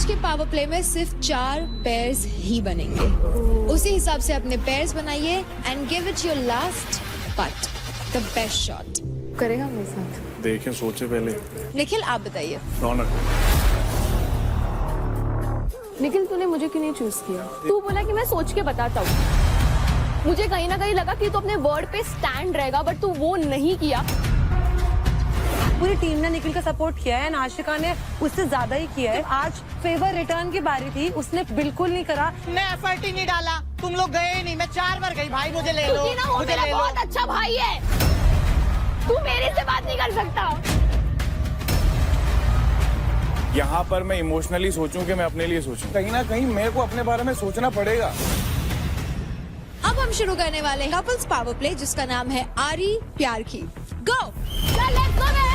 आज के power play में सिर्फ 4 पेयर्स ही बनेंगे। उसी हिसाब से अपने पेयर्स बनाइए and give it your last but the best shot. करेगा मेरे साथ? देखें, सोचे पहले। निखिल आप बताइए। रौनक, निखिल तूने मुझे क्यों नहीं चूज किया? तू बोला कि मैं सोच के बताता हूँ। मुझे कहीं ना कहीं लगा कि तू अपने वर्ड पे स्टैंड रहेगा, बट तू वो नहीं किया। पूरी टीम ने निखिल का सपोर्ट किया है, आशिका ने उससे ज्यादा ही किया है। आज फेवर रिटर्न की बारी थी, उसने बिल्कुल नहीं करा। मैं एफर्ट ही नहीं डाला, तुम लोग गए ही नहीं। मैं 4 बार गई, भाई मुझे ले लो, क्योंकि ना वो मुझे मेरा ले लो। बहुत अच्छा भाई है, तू मेरे से बात नहीं कर सकता। यहाँ पर मैं इमोशनली सोचूं कि मैं अपने लिए सोचूं, कहीं ना कहीं मेरे को अपने बारे में सोचना पड़ेगा। अब हम शुरू करने वाले हैं कपल्स पावर प्ले, जिसका नाम है आरी प्यार की। गो। चल लेट्स गो बे,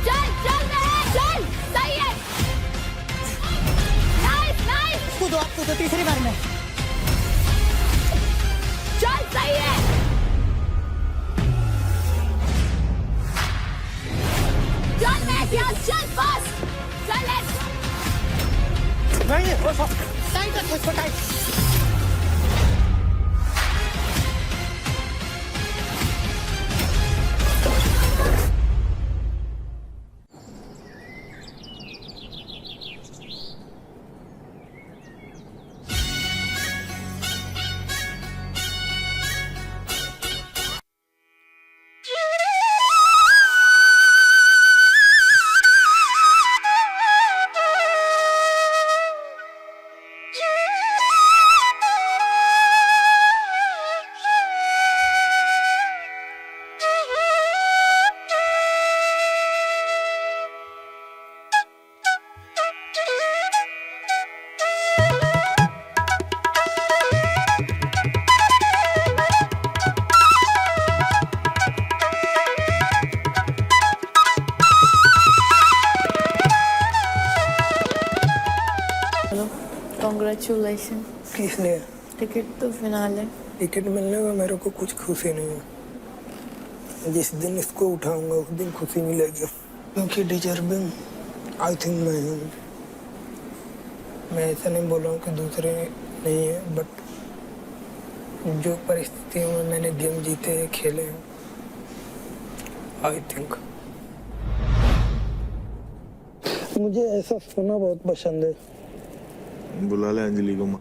चल चल बे, चल सही है। नाइस नाइस, कूदो तीसरी बार में। चल सही है। चल मैं क्या, चल बस, चल लेट्स। नहीं टाइट रखो इसको, टाइट। Congratulations. किसने? टिकट तो फिनाले। टिकट मिलने में मेरे को कुछ खुशी नहीं है। जिस दिन इसको उठाऊंगा उस दिन खुशी मिलेगी, क्योंकि डिजर्विंग आई थिंक मैं हूँ। मैं ऐसा नहीं बोल रहा हूँ कि दूसरे नहीं है, बट जो परिस्थितियों में मैंने गेम जीते हैं, खेले हैं, आई थिंक मुझे ऐसा सोना बहुत पसंद है। बुला ले अंजलि को। माँ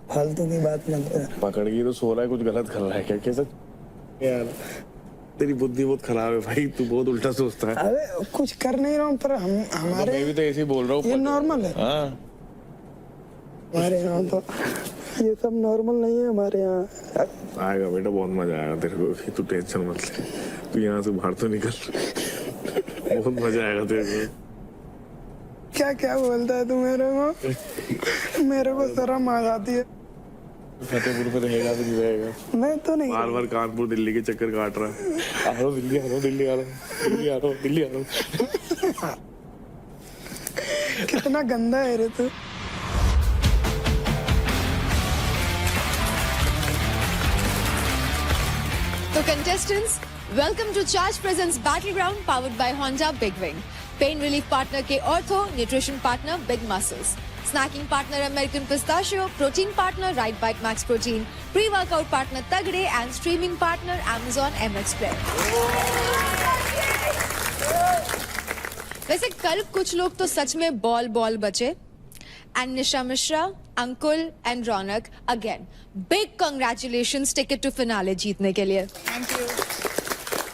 फालतू की बात मत कर। पकड़ के तो सो रहा है, कुछ गलत कर रहा है क्या? कैसा यार, तेरी बुद्धि बहुत खराब है भाई, तू बहुत उल्टा सोचता है। अरे कुछ कर नहीं रहा हूँ, पर हमारे मैं भी तो ऐसे ही बोल रहा हूँ। ये नॉर्मल है। हाँ, हमारे यहाँ तो ये सब नॉर्मल नहीं है। हमारे यहाँ आएगा बेटा, बहुत मजा आएगा तेरे को, तू टेंशन मत ले। तू यहाँ से बाहर तो निकल, बहुत मजा आएगा तेरे को। क्या क्या बोलता है तू मेरे को शर्म आ जाती है। फतेहपुर पे रहेगा तो नहीं रहेगा? मैं तो नहीं, बार बार कानपुर दिल्ली के चक्कर काट रहा है। आ रहा हूँ दिल्ली, आ रहा हूँ दिल्ली, आ रहा हूँ दिल्ली, आ रहा हूँ दिल्ली, आ रहा हूँ। कितना गंदा है रे तू। तो contestants, welcome to charge presents battleground powered by Honda big wing. Pain relief partner के ortho, nutrition partner big muscles, snacking partner American pistachio, protein partner right bite max protein, pre workout partner तगड़े and streaming partner Amazon MX Play। वैसे कल कुछ लोग तो सच में बॉल बचे। And Nisha Mishra, Ankul and Raunak, again big congratulations ticket to finale जीतने के लिए। Thank you.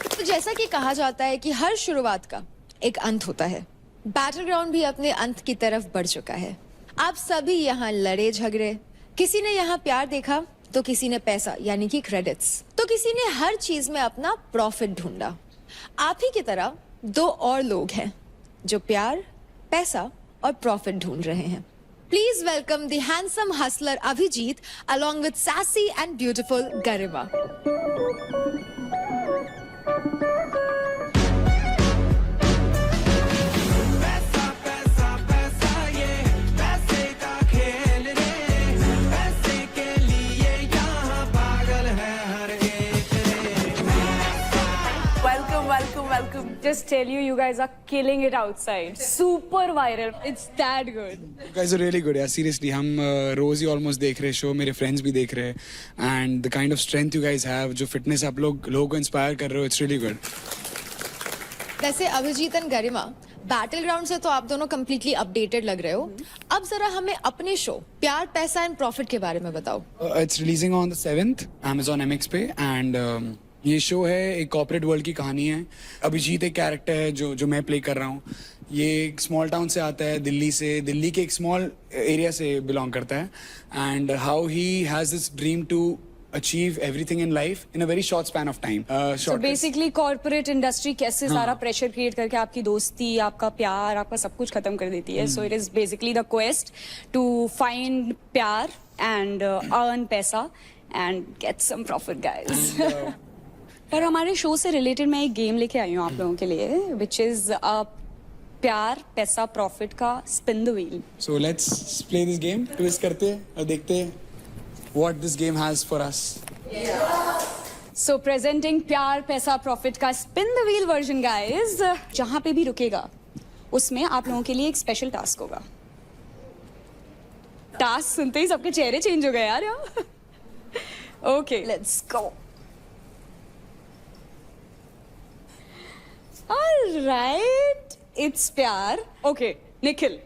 तो जैसा कि कहा जाता है कि हर शुरुआत का एक अंत होता है, बैटल ग्राउंड भी अपने अंत की तरफ बढ़ चुका है। आप सभी यहाँ लड़े झगड़े, किसी ने यहाँ प्यार देखा तो किसी ने पैसा यानी कि क्रेडिट्स, तो किसी ने हर चीज में अपना प्रॉफिट ढूंढा। आप ही की तरह 2 और लोग हैं जो प्यार, पैसा और प्रॉफिट ढूंढ रहे हैं। Please welcome the handsome hustler Abhijeet along with sassy and beautiful Garima. just tell you, you guys are killing it outside. Super viral. It's that good. You guys are really good यार, seriously. हम रोज ही almost देख रहे show, मेरे friends भी देख रहे हैं, and the kind of strength you guys have, जो fitness आप लोगों को inspire कर रहे हो, it's really good. वैसे Abhijeet and Garima, battle ground से तो आप दोनों कंप्लीटली अपडेटेड लग रहे हो. अब जरा हमें अपने शो प्यार पैसा एंड प्रॉफिट के बारे में बताओ. It's releasing on the 7th, Amazon MX पे, and ये शो है एक कॉर्पोरेट वर्ल्ड की कहानी है. अभिजीत एक कैरेक्टर है जो मैं प्ले कर रहा हूँ. ये एक स्मॉल टाउन से आता है, दिल्ली के एक स्मॉल एरिया से बिलोंग करता है, and how he has this dream to achieve everything in life in a very short span of time. So basically corporate industry कैसे सारा pressure create करके आपकी दोस्ती, आपका प्यार, आपका सब कुछ खत्म कर देती है. So it is basically the quest to find प्यार and earn पैसा and get some profit, guys. पर हमारे शो से रिलेटेड मैं एक गेम लेके आई हूँ आप लोगों के लिए, which is प्यार पैसा प्रॉफिट का spin the wheel. So let's play this game. Twist करते हैं और देखते हैं what this game has for us. So presenting प्यार पैसा प्रॉफिट का spin the wheel version, guys. जहाँ पे भी रुकेगा उसमें आप लोगों के लिए एक स्पेशल टास्क होगा. टास्क सुनते ही सबके चेहरे चेंज हो गए यार. Okay, let's go. All right, it's प्यार. Okay, निखिल.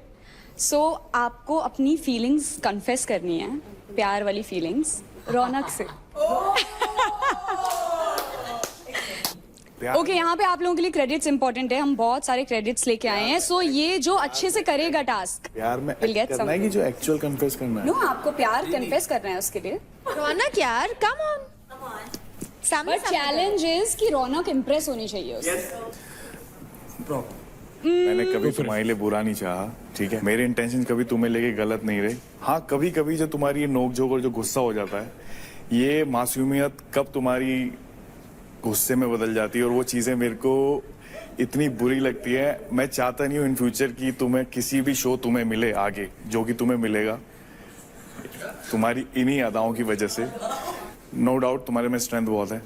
So आपको अपनी फीलिंग्स कन्फेस करनी है, प्यार वाली फीलिंग्स रौनक से. ओके, यहाँ पे आप लोगों के लिए क्रेडिट्स इंपॉर्टेंट है. हम बहुत सारे क्रेडिट्स लेके आए हैं. सो ये जो अच्छे से करेगा टास्क प्यार में We'll get करना है कि जो एक्चुअल कन्फेस करना है. नो, आपको प्यार कन्फेस करना है उसके लिए. रौनक यार, come on. But challenge is कि रौनक इम्प्रेस होनी चाहिए उससे. मैंने कभी तुम्हारे लिए बुरा नहीं चाहा, ठीक है. मेरे इंटेंशन कभी तुम्हें लेके गलत नहीं रहे. हाँ, कभी कभी जो तुम्हारी ये नोक-झोंक और जो गुस्सा हो जाता है, ये मासूमियत कब तुम्हारी गुस्से में बदल जाती है और वो चीजें मेरे को इतनी बुरी लगती है. मैं चाहता नहीं हूँ इन फ्यूचर की तुम्हें किसी भी शो तुम्हें मिले आगे, जो कि तुम्हें मिलेगा तुम्हारी इन्हीं अदाओं की वजह से. नो डाउट तुम्हारे में स्ट्रेंथ बहुत है.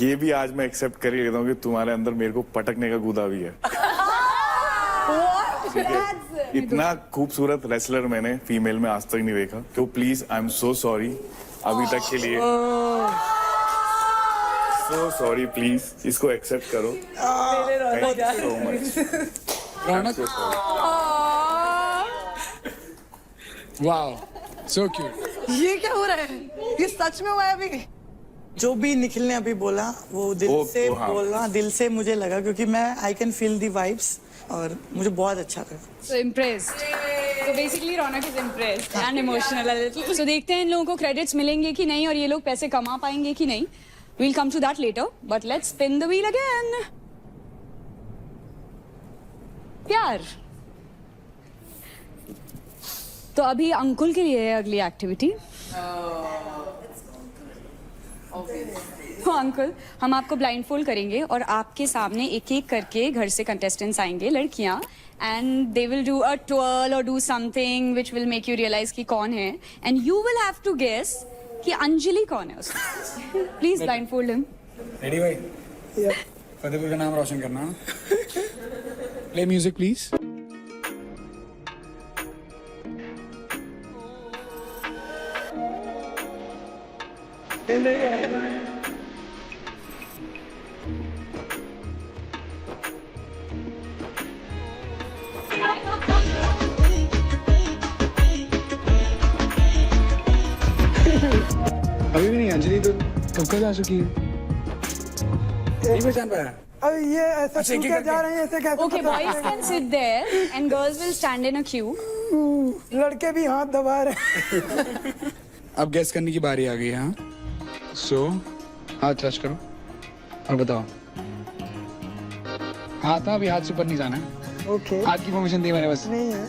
ये भी आज मैं एक्सेप्ट कर ही लेता हूँ कि तुम्हारे अंदर मेरे को पटकने का गुदा भी है. इतना खूबसूरत रेसलर मैंने फीमेल में आज तक नहीं देखा. तो please, I am so sorry अभी तक के लिए. सो सॉरी, प्लीज इसको एक्सेप्ट करो. Thank you so much. Raunak, wow, so cute. ये क्या हो रहा है? ये सच में हुआ है अभी? जो भी निखिल ने अभी बोला वो दिल से बोला, दिल से मुझे लगा, क्योंकि मैं I can feel the vibes और मुझे बहुत अच्छा लगा. So impressed. So basically Raunak is impressed and emotional a little. So देखते हैं इन लोगों को क्रेडिट्स मिलेंगे कि नहीं और ये लोग पैसे कमा पाएंगे कि नहीं. We'll come to that later. But let's spin the wheel again. प्यार. तो अभी अंकुल के लिए है अगली एक्टिविटी. हाँ अंकुल, हम आपको ब्लाइंड फोल्ड करेंगे और आपके सामने एक एक करके घर से कंटेस्टेंट्स आएंगे, लड़कियां, and they will do a twirl और do something which will make you realise कि कौन है, and you will have to guess कि अंजलि कौन है उसमें. Please blindfold him. Ready भाई? फतेहपुर का नाम रोशन करना. Play music please. अभी भी नहीं. अंजलि तो कब का जा चुकी है. नहीं पहचान पाया. अब ये ऐसा क्यों क्या जा रहे हैं, ऐसे कैसे Okay, पता boys can sit there and girls will stand in a queue. लड़के भी हाथ दबा रहे हैं. अब गैस करने की बारी आ गई है. हाँ, सो हाथ टच करो और बताओ. हाथ अभी हाथ से ऊपर नहीं जाना है. ओके, हाथ की परमिशन दी मैंने बस. नहीं है.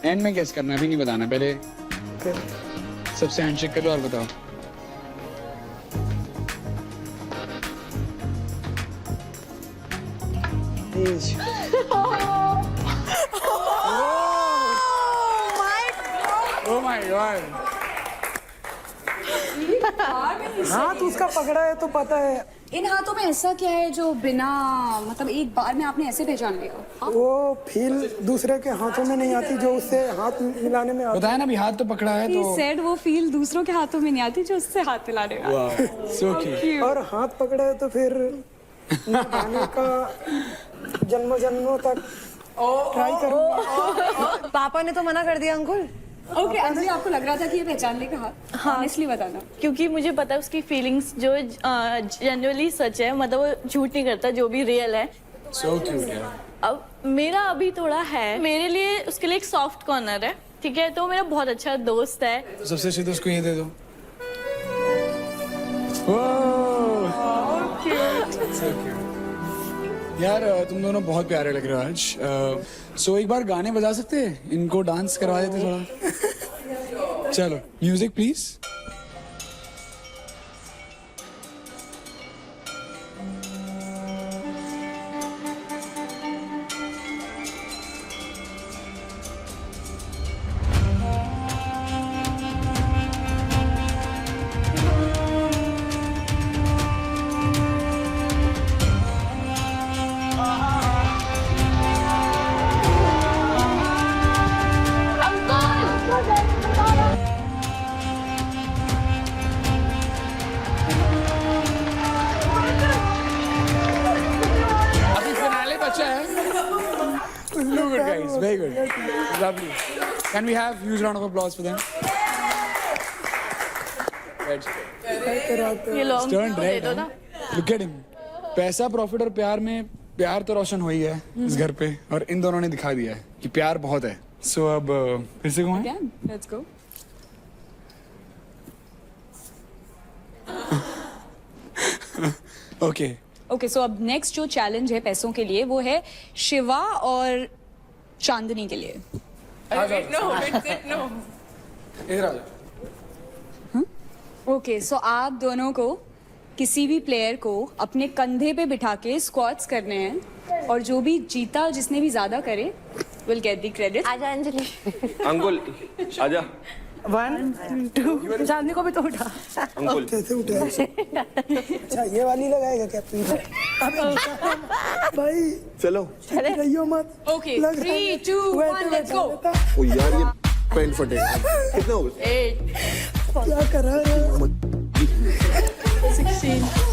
एंड में गैस करना है, अभी नहीं बताना. पहले सबसे हैंडशेक करो और बताओ. Oh my God. हाथ उसका पकड़ा है तो पता है. इन हाथों में ऐसा क्या है जो बिना मतलब एक बार में आपने ऐसे पहचान लिया? वो फील दूसरे के हाथों में नहीं आती जो उससे हाथ मिलाने में आती। बताया ना, अभी हाथ तो पकड़ा है He तो said वो फील दूसरों के हाथों में नहीं आती जो उससे हाथ मिलाने में आती। So cute. और हाथ पकड़े तो फिर निभाने का जन्मों जन्मों तक ट्राई करूंगा। पापा ने तो मना कर दिया अंकुल। ओके अंजलि, आपको लग रहा था कि ये पहचान लेगा हाथ? हाँ, ऑनेस्टली बताना। क्योंकि मुझे पता है उसकी फीलिंग्स जो जनरली सच है, मतलब वो झूठ नहीं करता, जो भी रियल है। सो क्यूट यार। अब मेरा अभी थोड़ा है, मेरे लिए उसके लिए एक सॉफ्ट कॉर्नर है, ठीक है? तो मेरा बहुत अच्छा दोस्त है। सबसे अच्छी तो उसको ये दे दो। So cute. यार तुम दोनों बहुत प्यारे लग रहे हो आज। सो एक बार गाने बजा सकते हैं? इनको डांस करवा देते थोड़ा। चलो म्यूजिक प्लीज। अभी फिनाले बचा है। Look good guys, very good, lovely. Can we have huge round of applause for them? ये लॉन्ग Turned दे red, दो ना। Look at him. पैसा, प्रॉफिट और प्यार में प्यार तो रोशन हो ही है इस घर पे, और इन दोनों ने दिखा दिया है कि प्यार बहुत है। सो अब फिर से कौन है? Again, let's go. Okay okay, so अब नेक्स्ट जो चैलेंज है पैसों के लिए वो है शिवा और चांदनी के लिए। इधर आ जाओ। ओके, सो आप दोनों को किसी भी प्लेयर को अपने कंधे पे बिठा के स्क्वाट्स करने हैं, और जो भी जीता, जिसने भी ज्यादा करे, विल गेट द क्रेडिट। आजा अंजलि। अंकुल आजा। 1 2 चांदनी को भी तो उठा। अंकुल कैसे उठे? अच्छा ये वाली लगाएगा क्या पीछे? अबे भाई चलो। रहियो मत। ओके, लग रहा 3 है। 2 वैसे 1 लेट्स बैठा गो। रहता। ओ यार ये पैंट फटे। कितने हो गए? 8 क्या कर रहा है? 16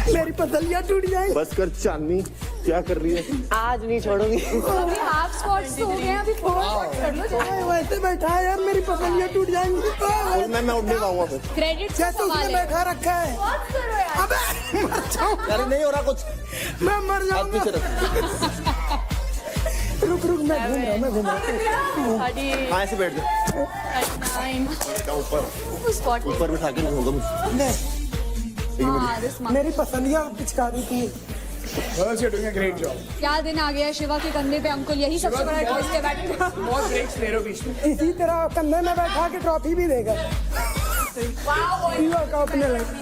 मेरी पसलियां टूट जाएंगी। बस कर चांदनी, क्या कर रही है? आज नहीं छोड़ूंगी। अभी हाफ स्क्वाट्स तो हो गए हैं, अभी फुल स्क्वाट्स कर लो। वैसे बैठा है यार, मेरी पसलियां टूट जाएंगी। और मैं उठ नहीं पाऊंगा फिर। क्रेडिट से जैसे उसने सवाल है। बैठा रखा है। अबे मर जाऊं, अरे नहीं हो रहा कुछ। मैं मर हाथ पीछे जाऊंगा। रख। रुक रुक, मैं घूम रहा हूँ। हाँ ऐसे बैठ जा। 9 ऊपर बिठा के घूमूंगा मुझे। हाँ, this month. मेरी पसलियां पिचका दी थी। Girls, you're doing a great job. क्या दिन आ गया है शिवा के कंधे पे अंकुल, यही सबसे बड़ा ट्विस्ट है बैटिंग का। बहुत ब्रेक्स ले रहे हो बीच में। इसी तरह कंधे में बैठा के ट्रॉफी भी देगा। शिवा का अपने लगे।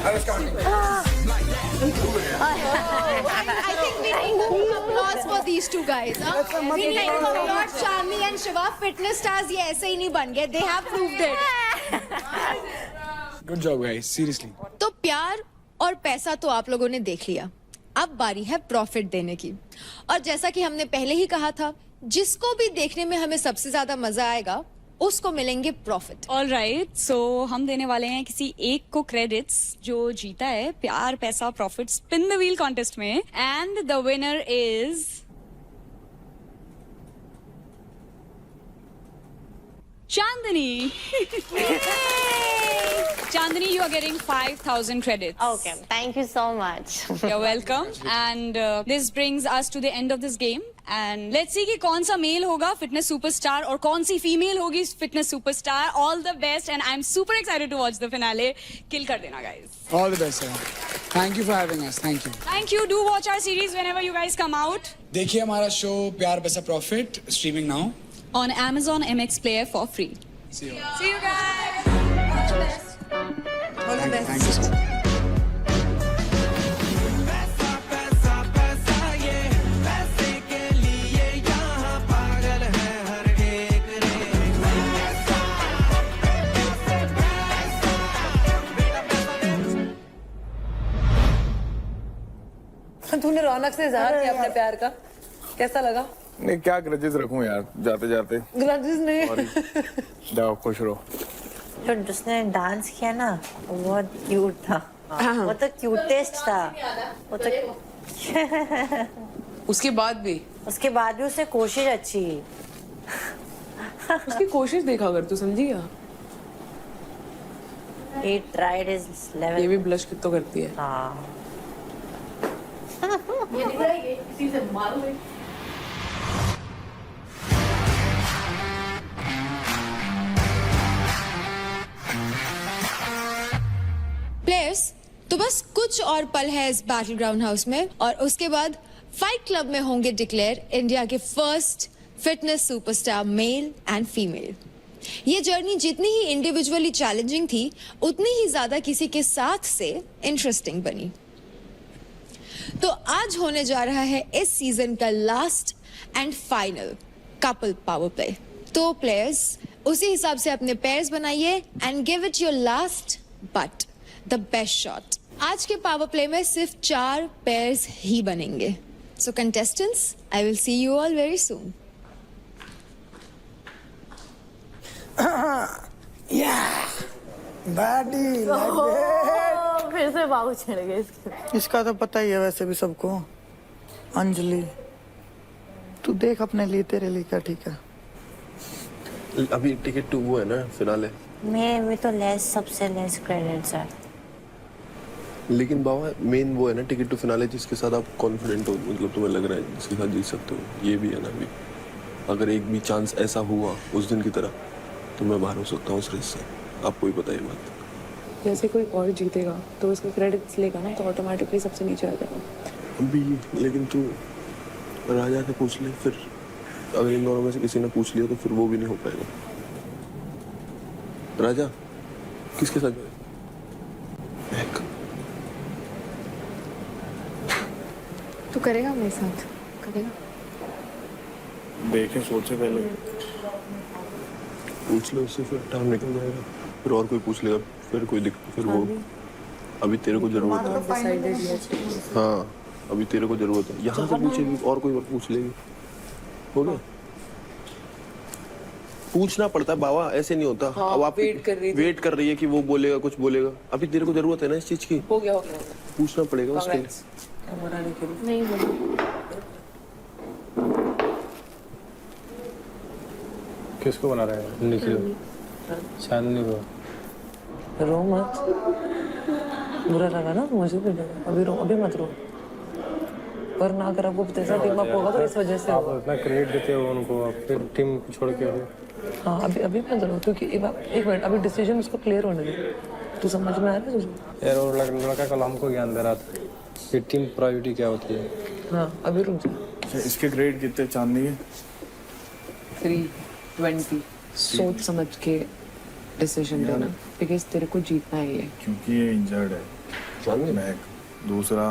I think we need applause for these two guys. We need to applaud Chandni and Shiva. Fitness stars ये ऐसे ही नहीं बन गए. They have proved it. Good job guys, seriously. तो प्यार और पैसा तो आप लोगों ने देख लिया, अब बारी है प्रॉफिट देने की। और जैसा कि हमने पहले ही कहा था, जिसको भी देखने में हमें सबसे ज्यादा मजा आएगा उसको मिलेंगे प्रॉफिट। ऑल राइट, सो हम देने वाले हैं किसी एक को क्रेडिट्स जो जीता है प्यार पैसा profit spin the wheel contest में, and the winner is Chandni. Chandni, you are getting 5,000 credits. Okay, thank you so much. You're welcome. And this brings us to the end of this game. And let's see कि कौन सा mail होगा fitness superstar और कौन सी female होगी fitness superstar. All the best, and I'm super excited to watch the finale. Kill कर देना guys. All the best, sir. Thank you for having us. Thank you. Thank you. Do watch our series whenever you guys come out देखिए हमारा show प्यार पैसा profit streaming now on Amazon MX Player for free. See you. See you guys. Thank you so much. रौनक से इजहार किया अपने प्यार का, कैसा लगा? नहीं क्या ग्रजेस रखूं यार, जाते जाते ग्रजेस नहीं। जाओ खुश रहो। जो जिसने डांस किया ना वो बहुत क्यूट था, वो तो क्यूटेस्ट था वो तो। उसके बाद भी उससे कोशिश अच्छी। उसकी कोशिश देखा अगर तू समझिएगा। He tried his level. ये भी ब्लश कितना करती है। हाँ। प्लेयर्स, तो बस कुछ और पल है इस बैटल ग्राउंड हाउस में और उसके बाद फाइट क्लब में होंगे डिक्लेयर इंडिया के first fitness superstar male and female. ये जर्नी जितनी ही इंडिविजुअली चैलेंजिंग थी उतनी ही ज्यादा किसी के साथ से इंटरेस्टिंग बनी। तो आज होने जा रहा है इस सीजन का last and final couple power play. तो प्लेयर्स उसी हिसाब से अपने पेयर्स बनाइए and give it your last but the best shot. आज के पावर प्ले में सिर्फ 4 पेयर्स ही बनेंगे। So contestants, I will see you all very soon. फिर से बाबू चढ़ गए इसके। इसका तो पता ही है वैसे भी सबको। अंजलि तू देख अपने लिए, तेरे लिए क्या ठीक है। अभी टिकट टू वो है ना फिनाले, मेरे में तो सबसे लेस क्रेडिट्स है। लेकिन बाबा मेन वो है ना टिकट टू फिनाले जिसके साथ आप कॉन्फिडेंट हो, मतलब तुम्हें लग रहा है जिसके साथ जीत सकते हो। ये भी है ना, अभी अगर एक भी चांस ऐसा हुआ उस दिन की तरह तो मैं बाहर हो सकता हूँ उस रेस से। आपको ही पता है बात। जैसे कोई और जीतेगा तो उसका क्रेडिट्स लेगा ना, तो ऑटोमेटिकली सबसे नीचे आ जाएगा। अभी लेकिन तू राजा से पूछ ले, फिर अगर इन दोनों में से किसी ने पूछ लिया तो फिर वो भी नहीं हो पाएगा। राजा किसके साथ जाए? तू करेगा मेरे साथ? करेगा? देखें, सोचे पहले। पूछ लो उससे, फिर टाइम निकल जाएगा। फिर और कोई पूछ लेगा, फिर कोई दिक्कत, फिर वो अभी तेरे को जरूरत है। हाँ अभी तेरे को जरूरत है। यहाँ से पूछेगी और कोई और पूछ लेगी, हो गया। पूछना पड़ता है बाबा, ऐसे नहीं होता। हाँ, अब आप वेट कर रही है कि वो बोलेगा, कुछ बोलेगा। अभी तेरे को जरूरत है ना इस चीज की। हो गया। पूछना पड़ेगा उसके लिए। नहीं किसको बना रहा है? निखिल, चांदनी को। रो मत, बुरा लगा ना मुझे भी लगा। अभी मत रो, वरना अगर आपको ऐसा टीम अप होगा तो इस वजह से आप इतना क्रेडिट देते हो उनको, फिर टीम छोड़ के हाँ अभी मत रो, क्योंकि एक मिनट अभी डिसीजन उसको क्लियर होने दे। तू समझ में आ रहा है तुझे? यार और लड़का कल हमको ज्ञान दे रहा था कि टीम प्रायोरिटी क्या होती है। हाँ अभी रुक जा। इसके ग्रेड कितने चांदनी के? 320। सोच समझ के डिसीजन लेना, बिकॉज तेरे को जीतना है ये। क्योंकि ये इंजर्ड है चांदनी महक, दूसरा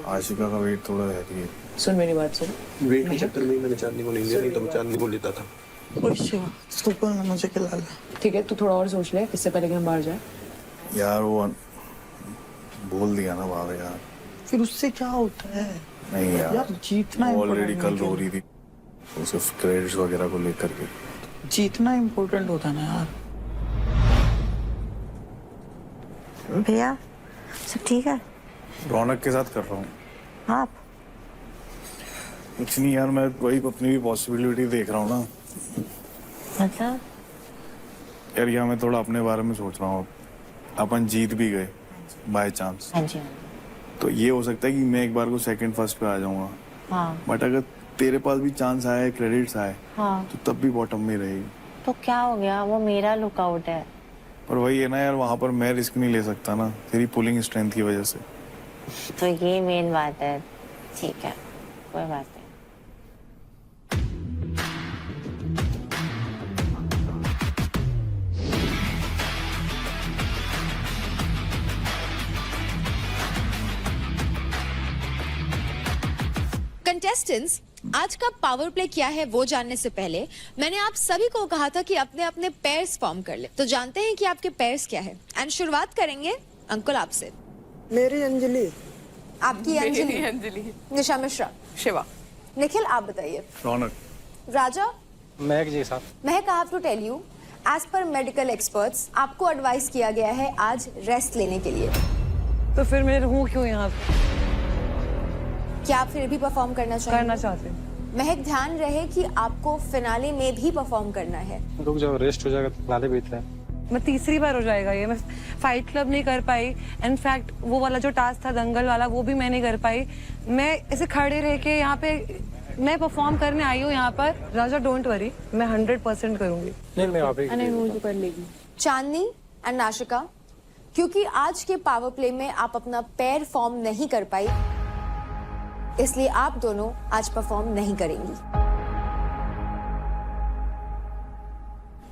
आशिका का वेट थोड़ा हैवी है। सुन मेरी बात सुन। वेट के चक्कर में मैंने चांदनी को नहीं लिया, नहीं तो मैं चांदनी को लेता था। मुझे खिला ले। ठीक है, तू थोड़ा और सोच ले इससे पहले कि हम बाहर जाए। यार वो बोल दिया ना बाबा यार। फिर उससे क्या होता है? नहीं यार जीतना ऑलरेडी कल रो रही थी, वो सिर्फ क्रेडिट्स वगैरह को लेकर के। जीतना इम्पोर्टेंट होता है ना यार। भैया सब ठीक है? रौनक के साथ कर रहा हूँ। आप? कुछ नहीं यार, मैं वही अपनी भी पॉसिबिलिटी देख रहा हूँ ना। मतलब यार यहाँ मैं थोड़ा अपने बारे में सोच रहा हूँ। अपन जीत भी गए बाय चांस, हाँ जी। तो ये हो सकता है कि मैं एक बार को सेकंड फर्स्ट पे आ जाऊंगा। हाँ। बट अगर तेरे पास भी चांस आए, क्रेडिट्स आए, हाँ। तो तब भी बॉटम में रहेगी। तो क्या हो गया, वो मेरा लुकआउट है। पर वही है ना यार, वहाँ पर मैं रिस्क नहीं ले सकता ना तेरी पुलिंग स्ट्रेंथ की वजह से। तो ये मेन बात है। ठीक है, कोई बात नहीं। कंटेस्टेंट्स, आज का पावर प्ले क्या है वो जानने से पहले मैंने आप सभी को कहा था कि अपने अपने पेयर्स फॉर्म कर ले। तो जानते हैं कि आपके पेयर्स क्या है। एंड शुरुआत करेंगे अंकुल आपसे। मेरी अंजलि आपकी अंजलि, अंजलि, निशा मिश्रा, शिवा, निखिल आप बताइए। रौनक। राजा, महक जी साहब, Mehak, I have to tell you, as per medical experts आपको एडवाइस किया गया है आज रेस्ट लेने के लिए। तो फिर मैं रहूं क्यों यहाँ पे? क्या आप फिर भी परफॉर्म करना चाहेंगे? करना चाहते हैं। महक, ध्यान रहे कि आपको फिनाले में भी परफॉर्म करना है। रुक जाओ, रेस्ट हो जाएगा तो नाले बीत रहे हैं। मैं तीसरी बार हो जाएगा ये, मैं फाइट क्लब नहीं कर पाई, इनफैक्ट वो वाला जो टास्क था दंगल वाला वो भी मैं नहीं कर पाई। मैं ऐसे खड़े रह के यहाँ पे मैं परफॉर्म करने आई हूँ यहाँ पर। राजा डोंट वरी, मैं 100% करूंगी। नहीं मैं आप ही कर लेगी। चांदनी एंड नाशिका, क्योंकि आज के पावर प्ले में आप अपना पैर फॉर्म नहीं कर पाई, इसलिए आप दोनों आज परफॉर्म नहीं करेंगी।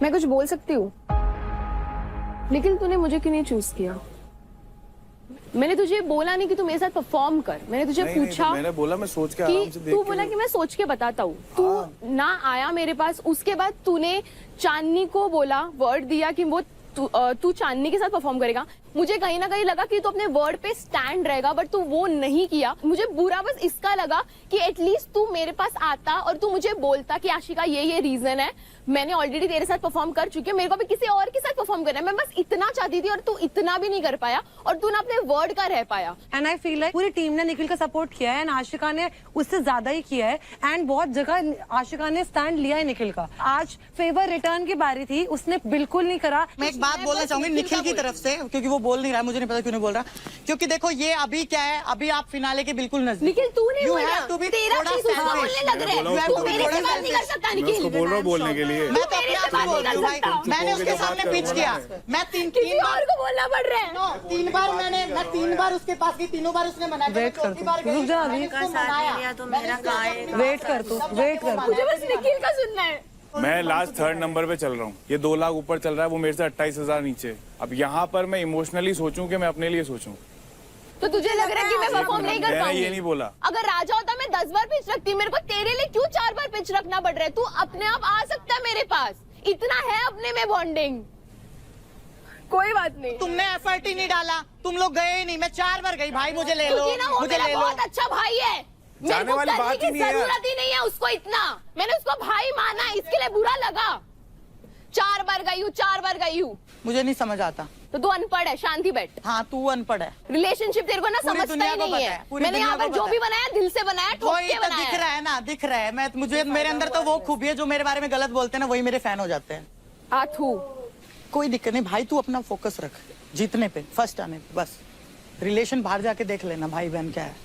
मैं कुछ बोल सकती हूँ? लेकिन तूने मुझे क्यों नहीं चूज किया? मैंने तुझे बोला नहीं कि तू मेरे साथ परफॉर्म कर, मैंने तुझे पूछा। मैंने बोला मैं सोच के कि आराम से देख तू के बोला कि मैं सोच के बताता हूँ। तू ना आया मेरे पास, उसके बाद तूने चांदनी को बोला, वर्ड दिया कि वो तू चांदनी के साथ परफॉर्म करेगा। मुझे कहीं ना कहीं लगा कि तू अपने वर्ड पे स्टैंड रहेगा, बट तू वो नहीं किया। मुझे बुरा बस इसका लगा कि एटलीस्ट तू मेरे पास आता और तू मुझे बोलता कि आशिका ये रीजन है, मैंने ऑलरेडी तेरे साथ परफॉर्म कर चुकी हूँ, मेरे को भी किसी और के साथ परफॉर्म करना है। मैं बस इतना चाहती थी और तू इतना भी नहीं कर पाया और तू ना अपने वर्ड का रह पाया। एंड आई फील लाइक पूरी टीम ने निखिल का सपोर्ट किया है एंड आशिका ने उससे ज्यादा ही किया है एंड बहुत जगह आशिका ने स्टैंड लिया है निखिल का। आज फेवर रिटर्न की बारी थी, उसने बिल्कुल नहीं करा। मैं एक बात बोलना चाहूंगी निखिल की तरफ से, क्योंकि वो बोल नहीं रहा है, मुझे नहीं पता क्यों नहीं बोल रहा। क्योंकि देखो ये अभी क्या है, अभी आप फिनाले के बिल्कुल नजदीक। निखिल तू नहीं You बोल रहा, have to be तेरा थोड़ा चीज उसको selfish। बोलने लग रहा है। You have तू to be मेरे से थोड़ा बात नहीं कर सकता मैं निखिल। उसको बोल रहा हूँ बोलने के लिए। मैं तो अपने आप को बोलती हूँ भाई, मैंने उसके सामने पिच किया। मैं तीन और को बोलना पड़ रहा है। तीन बार उसके पास गई, तीनों बार उसने मना किया। वेट कर तू, रुक जा अभी, तो मेरा कहाँ वेट कर तू, वेट कर। मुझे बस निखिल का सुनना है। मैं लास्ट 3rd नंबर पे चल रहा हूँ, ये 2 लाख ऊपर चल रहा है, वो मेरे से 28,000 नीचे। अब यहाँ पर मैं इमोशनली सोचूं कि मैं अपने लिए सोचूं, तो तुझे लग रहा है कि मैं परफॉर्म नहीं कर मैंने पाऊंगी? ये नहीं बोला। अगर राजा होता मैं 10 बार पिच रखती, मेरे को तेरे लिए क्यों 4 बार पिच रखना पड़ रहा है? तू अपने आप आ सकता है मेरे पास, इतना है अपने में बॉन्डिंग। कोई बात नहीं, तुमने एफर्ट ही नहीं डाला, तुम लोग गए ही नहीं। मैं 4 बार गई भाई, मुझे ले लो, क्योंकि ना वो मुझे मेरा ले लो। बहुत अच्छा भाई है, मेरे जाने को वाली करने बात की ही नहीं है। जरूरत ही नहीं है उसको इतना। मैंने उसको भाई माना, इसके लिए बुरा लगा। 4 बार गई हूँ, 4 बार गई हूँ। मुझे नहीं समझ आता। तो तू अनपढ़ है, शांति बैठ। हाँ तू अनपढ़ है। रिलेशनशिप तेरे को ना पूरी समझता दुनिया ही को नहीं पता है। है, पूरी मैंने यहाँ दुनिया पर को जो पता भी है। बनाया दिल से बनाया, ठोक वही के तो बनाया दिख रहा है ना, दिख रहा है। मैं मुझे मेरे अंदर तो वो खूबी है, जो मेरे बारे में गलत बोलते हैं ना, वही मेरे फैन हो जाते हैं। आथू, कोई दिक्कत नहीं भाई, तू अपना फोकस रख जीतने पे, फर्स्ट आने पे बस। रिलेशन बाहर जाके देख लेना, भाई बहन क्या है।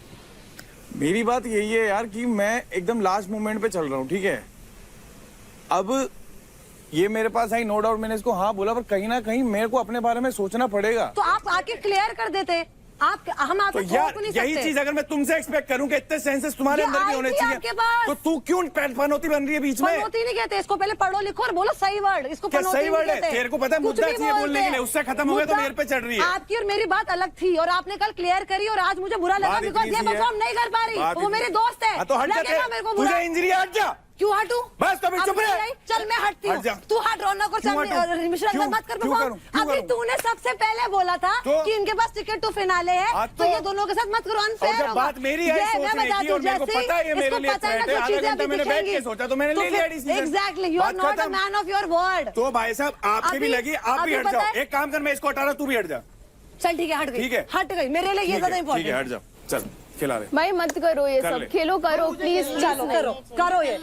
मेरी बात यही है यार कि मैं एकदम लास्ट मोमेंट पे चल रहा हूँ, ठीक है। अब ये मेरे पास आई, नो डाउट मैंने इसको हाँ बोला, पर कहीं ना कहीं मेरे को अपने बारे में सोचना पड़ेगा। तो आप आके क्लियर कर देते, हम आपको तो यार थोप नहीं यही सकते। चीज अगर मैं तुमसे एक्सपेक्ट करूं कि इतने सेंसेस तुम्हारे ये अंदर भी आई होने थी चाहिए, आपके पास। तो तू क्यों पनौती बन रही है बीच में? पनौती नहीं कहते इसको, पहले पढ़ो लिखो और बोलो सही वर्ड। इसको क्या पनौती सही नहीं वर्ड है? कहते। तेरे को पता है कुछ मुद्दा भी चाहिए बोलने के लिए, उससे खत्म हो गया तो मुद्दा मेरे पे चढ़ रही है। आपकी और मेरी बात अलग थी और आपने कल क्लियर करी और आज मुझे बुरा लगा बात बिकॉज इतनी ये सी है। परफॉर्म नहीं कर पा रही। बात वो इतनी- मेरे दोस्त है, हाँ, तो हट जा, लगेगा मेरे को बुरा। तुझे इंजरी है, हट जा। क्यों हटू? बस तो अभी अब चुप रह। नहीं आई, चल मैं हटती हट हूँ। जा। तू हट, रौनक और क्यों चांदनी हटूं? और मिश्रा क्यों? मत कर क्यों परफॉर्म। करूं? क्यों अभी करूं? तूने सबसे पहले बोला था तो? कि इनके पास टिकट टू फिनाले है, हाँ, तो ये दोनों के साथ मत करो, और अनफेयर जब होगा। बात मेरी है ये सोचने मैं की, बताती हूँ, और मेरे को जैसे पता है ये मेरे इसको लिए पता है ना threat है, जो आधा चीजें घंटा अभी मैंने बैठ के दिखेंगी। सोचा तो मैंने ले लिया डिसीजन। एग्जैक्टली, यू आर बात नॉट अ खत्म। Man of your word. तो भाई साहब आपकी भी अभी- लगी, आप भी अभी हट पता जाओ। है- एक काम कर, मैं इसको हटा रहा हूं, तू भी हट जा। चल ठीक है, हट गई। ठीक है। हट गई, मेरे लिए ये ज्यादा ठीक है, इंपॉर्टेंट हट जाओ, चल खिला रहे। भाई मत करो ये कर सब, ले। खेलो करो प्लीज। चलो करो, करो ये।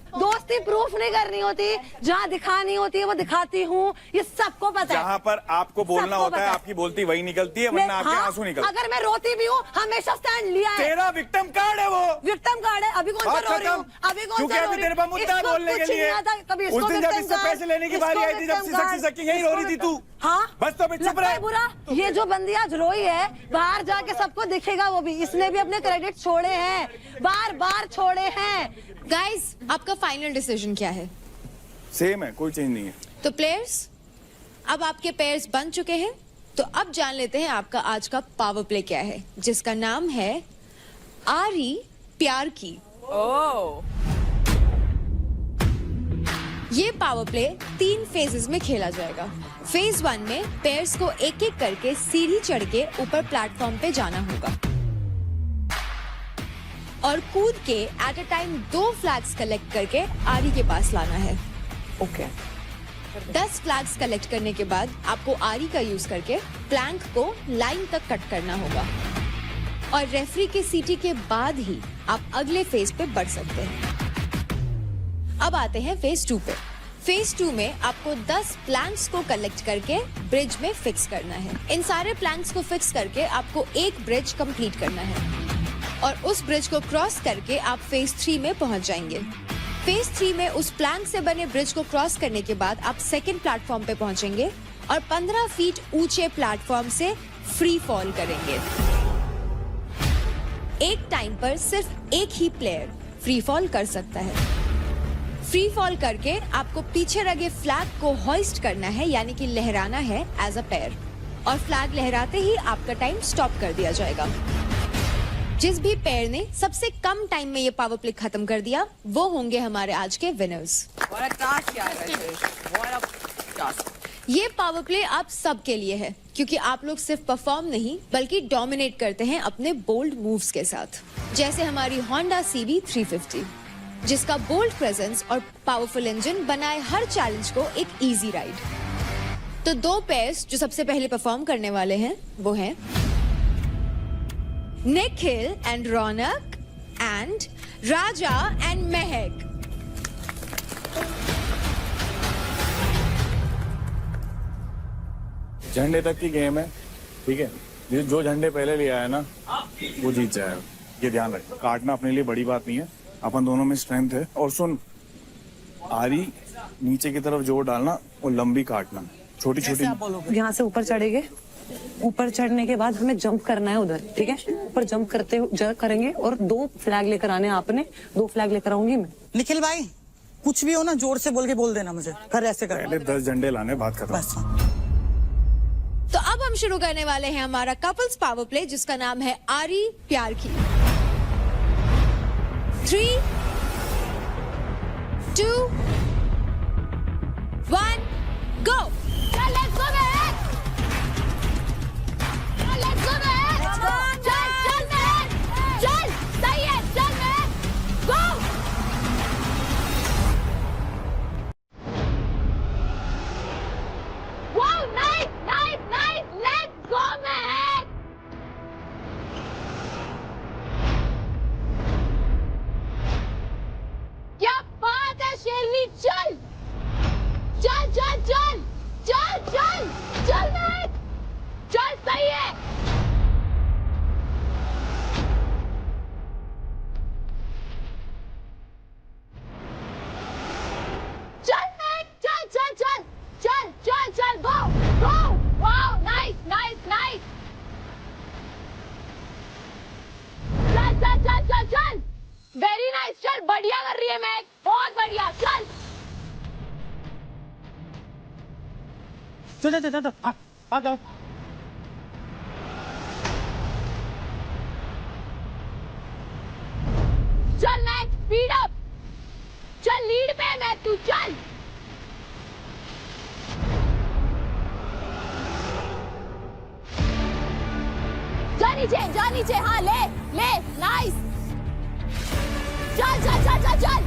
दोस्ती प्रूफ नहीं करनी होती, जहाँ दिखानी होती है वो दिखाती हूँ, ये सबको पता है। जहाँ पर आपको बोलना सबको होता है, पता है। आपकी बोलती वही निकलती है, वरना आपके आंसू निकलते। अगर मैं रोती भी हूँ, हमेशा स्टैंड लिया है। तेरा विक्टिम कार्ड है वो। विक्टिम कार्ड है, अभी कौन सा बात रो रही हूँ? खत्म। अभी कौन क्योंकि सा रो अभी रही तेरे पास हूँ? मुद्दा है इसको बोलने के कुछ लिए। नहीं आता, कभी उस इसको दिन जब victim इससे card, पैसे लेने की बारी इसको आई थी, जब victim सिसक card, सिसक के यहीं रो रही थी तू। हाँ बस तो अभी चुप लगता है रह। बुरा। ये जो बंदी आज रोई है, बाहर जाके सबको दिखेगा वो भी। इसने भी अपने क्रेडिट छोड़े हैं, बार बार छोड़े हैं। गाइस, आपका फाइनल डिसीजन क्या है? सेम है, कोई चेंज नहीं है। तो प्लेयर्स, अब आपके पेयर्स बन चुके हैं, तो अब जान लेते हैं आपका आज का पावर प्ले क्या है, जिसका नाम है आरी प्यार की। ये पावर प्ले 3 फेजेस में खेला जाएगा। फेज 1 में पेयर्स को एक एक करके सीढ़ी चढ़ के ऊपर प्लेटफॉर्म पे जाना होगा। और कूद के at a time 2 flags collect करके आरी के पास लाना है। ओके 10 फ्लैग्स कलेक्ट करने के बाद आपको आरी का यूज करके प्लैंक को लाइन तक कट करना होगा और रेफरी के सीटी के बाद ही आप अगले फेज पे बढ़ सकते हैं। अब आते हैं फेज 2 पे। फेज 2 में आपको 10 प्लैंक्स को कलेक्ट करके ब्रिज में फिक्स करना है। इन सारे प्लैंक्स को फिक्स करके आपको एक ब्रिज कंप्लीट करना है और उस ब्रिज को क्रॉस करके आप फेज 3 में पहुंच जाएंगे। फेज 3 में उस प्लैंक से बने ब्रिज को क्रॉस करने के बाद आप सेकंड प्लेटफॉर्म पे पहुंचेंगे और 15 फीट ऊंचे प्लेटफॉर्म से फ्री फॉल करेंगे। एक टाइम पर सिर्फ एक ही प्लेयर फ्री फॉल कर सकता है। फ्री फॉल करके आपको पीछे लगे फ्लैग को हॉइस्ट करना है, यानी कि लहराना है एज अ पेयर, और फ्लैग लहराते ही आपका टाइम स्टॉप कर दिया जाएगा। जिस भी पेयर ने सबसे कम टाइम में ये पावर प्ले खत्म कर दिया वो होंगे हमारे आज के विनर्स। ये पावर प्ले आप सबके लिए है क्योंकि आप लोग सिर्फ परफॉर्म नहीं बल्कि डोमिनेट करते हैं अपने बोल्ड मूव्स के साथ, जैसे हमारी होंडा CB 350 जिसका बोल्ड प्रेजेंस और पावरफुल इंजन बनाए हर चैलेंज को एक इजी राइड। तो 2 पेयर्स जो सबसे पहले परफॉर्म करने वाले हैं वो हैं Nikhil and Raunak and Raja and महक। झंडे तक की गेम है, ठीक है। जो झंडे पहले ले आया ना वो जीत जाएगा, ये ध्यान रखना। काटना अपने लिए बड़ी बात नहीं है, अपन दोनों में स्ट्रेंथ है। और सुन, आरी नीचे की तरफ जोर डालना और लंबी काटना, छोटी छोटी। यहाँ से ऊपर चढ़ेंगे, ऊपर चढ़ने के बाद हमें जंप करना है उधर, ठीक है। ऊपर जंप करेंगे और 2 फ्लैग लेकर आने, आपने 2 फ्लैग लेकर आऊंगी मैं। निखिल भाई कुछ भी हो ना जोर से बोल देना मुझे, कर ऐसे कर। पहले 10 झंडे लाने, बात खत्म। बस। तो अब हम शुरू करने वाले हैं हमारा कपल्स पावर प्ले जिसका नाम है आरी प्यार की। 3, 2, 1, go! Let's go, man! Let's go, man! चल, man! चल, सही है, चल, man! Go! Wow, nice! Let's go, man! क्या बात है शेरनी, चल चल चल चल चल चल चल मैं चल, सही है। चल मैं चल चल चल चल चल चल गो गो, वाओ नाइस नाइस नाइस, चल चल चल चल चल, वेरी नाइस, चल बढ़िया कर रही है मैं, बहुत बढ़िया, चल चल आ जाओ। चल मैक, स्पीड अप, चल लीड पे मैं, तू चल। जा नीचे, हाँ ले ले, नाइस, चल चल चल चल चल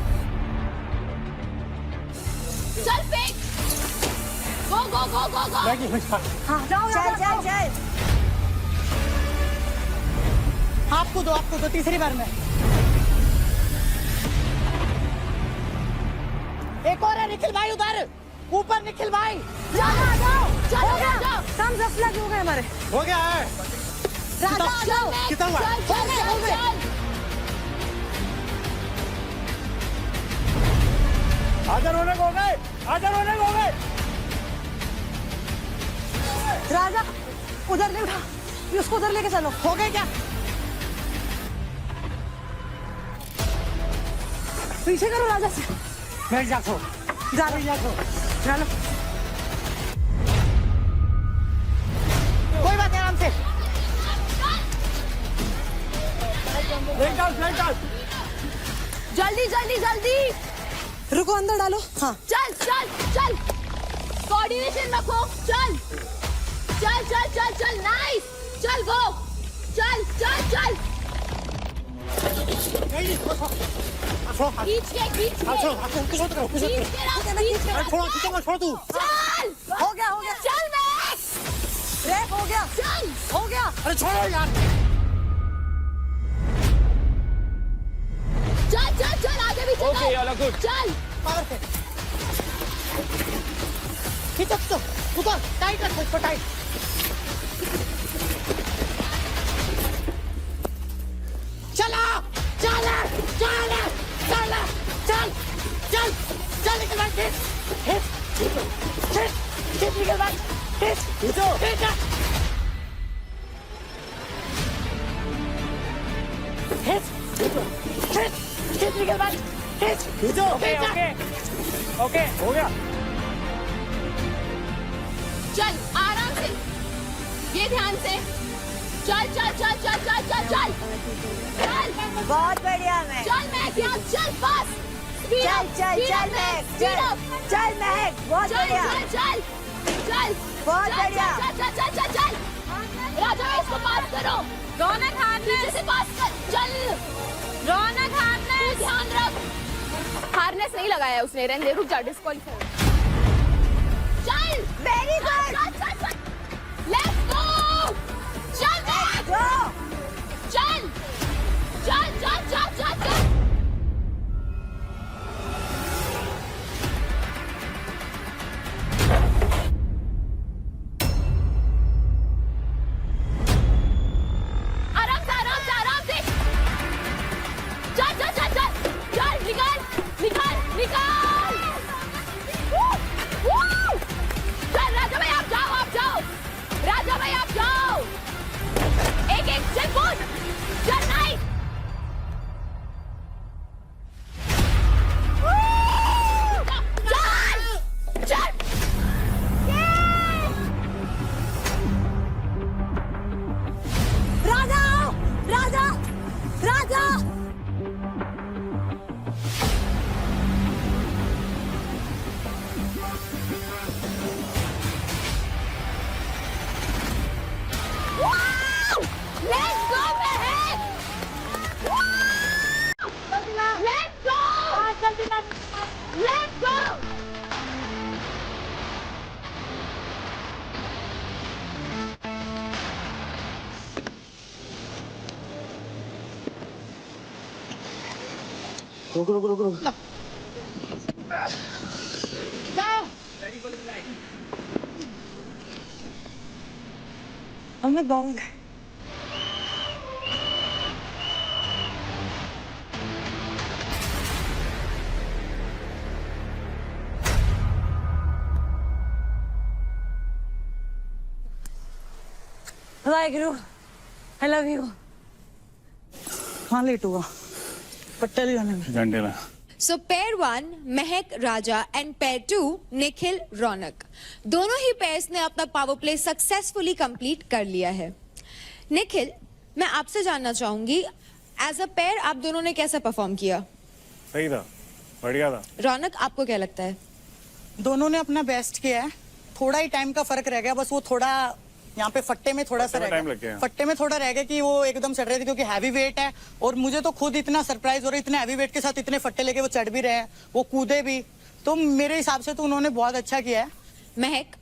चल, फेंक, गो गो गो गो गो, हाँ जाओ चल चल चल। आपको दो तीसरी बार में। एक और है निखिल भाई उधर ऊपर, निखिल भाई जाओ जाओ, चलो जाओ, कम 10 फ्लैग हो गए हमारे। हो गया है। राजा जाओ, कितना हुआ? चल चल चल चल, आजा रोने को हो गए, आजा रोने को हो गए। राजा उधर ले उठा, उसको उधर लेके चलो। हो गए क्या? पीछे करो राजा से। बैठ जा सो, चलो कोई बात नहीं, आराम से। जल्दी जल्दी जल्दी, रुको, अंदर डालो। हाँ चल चल चल, कोऑर्डिनेशन रखो, चल चल चल चल चल, नाइस, चल गो, चल चल चल, हो गया चल ब्रेक हो गया अरे छोड़ो यार चल आगे भी ओके याला गुड चल खींचो उधर टाइट रखो इसको टाइट चला चल चल चल चल चल चल निकल भाई खींच निकल भाई खींचो खींच निकल भाई खींचो ओके हो गया चल आराम से ये ध्यान से चल चल चल चल चल चल चल चल बहुत बढ़िया मैं चल मैं क्या चल बस चल महक बहुत बढ़िया चल चल बहुत बढ़िया चल चल चल चल राजा इसको पास करो रौनक हारने से पास कर चल रौनक हारने ध्यान रख हारनेस नहीं लगाया उसने रहने रुक जा डिस्क्वालीफाई चल वेरी गुड लेट्स गो चल गो चल चल चल चल चल चल आराम से चल चल चल चल चल निकाल चल राजा भाई आप जाओ राजा भाई आप जाओ एक चल कूद चल नहीं चल चल राजा Let's go, Mehak! Let's go! Let's go! रुको मैं गाऊंगी वाहेगुरु आई लव यू हाँ लेट हुआ पट्टे जाने में घंटे ना सो pair 1 Mahak Raja and pair 2 Nikhil रौनक दोनों ही पेयर्स ने अपना पावर प्ले सक्सेसफुली कंप्लीट कर लिया है। निखिल, मैं आपसे जानना चाहूंगी एज अ पेयर आप दोनों ने कैसा परफॉर्म किया? सही था, बढ़िया था। रौनक, आपको क्या लगता है? दोनों ने अपना बेस्ट किया है, थोड़ा ही टाइम का फर्क रह गया, बस वो थोड़ा यहाँ पे फट्टे में थोड़ा सा रह गया, फट्टे में थोड़ा रह गया कि वो एकदम चढ़ रहे थे क्योंकि हैवी वेट है और मुझे तो खुद इतना सरप्राइज हो रहा है, इतने हैवी वेट के साथ इतने फट्टे लेके वो चढ़ भी रहे हैं, वो कूदे भी, तो मेरे हिसाब से तो उन्होंने बहुत अच्छा किया है। महक,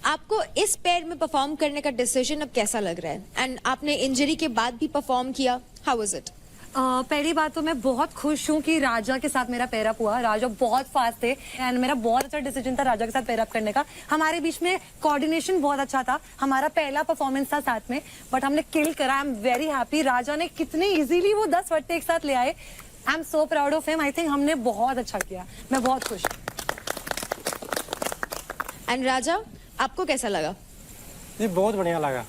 आपको इस पेयर में परफॉर्म करने का डिसीजन अब कैसा लग रहा है? एंड आपने इंजरी के बाद भी परफॉर्म किया, हाउ वाज इट? पहली बात तो मैं बहुत खुश हूँ कि राजा के साथ मेरा पेयर अप हुआ। राजा बहुत फास्ट थे एंड मेरा बहुत अच्छा डिसीजन था राजा के साथ पेयर अप करने का। हमारे बीच में कोऑर्डिनेशन बहुत अच्छा था, हमारा पहला परफॉर्मेंस था साथ में, बट हमने किल करा। I am very happy. Raja ने कितने इजीली वो 10 फट्टे एक साथ ले आए। I am so proud of him. I think हमने बहुत अच्छा किया, मैं बहुत खुश हूँ। एंड राजा, आपको कैसा लगा? जी बहुत बढ़िया लगा।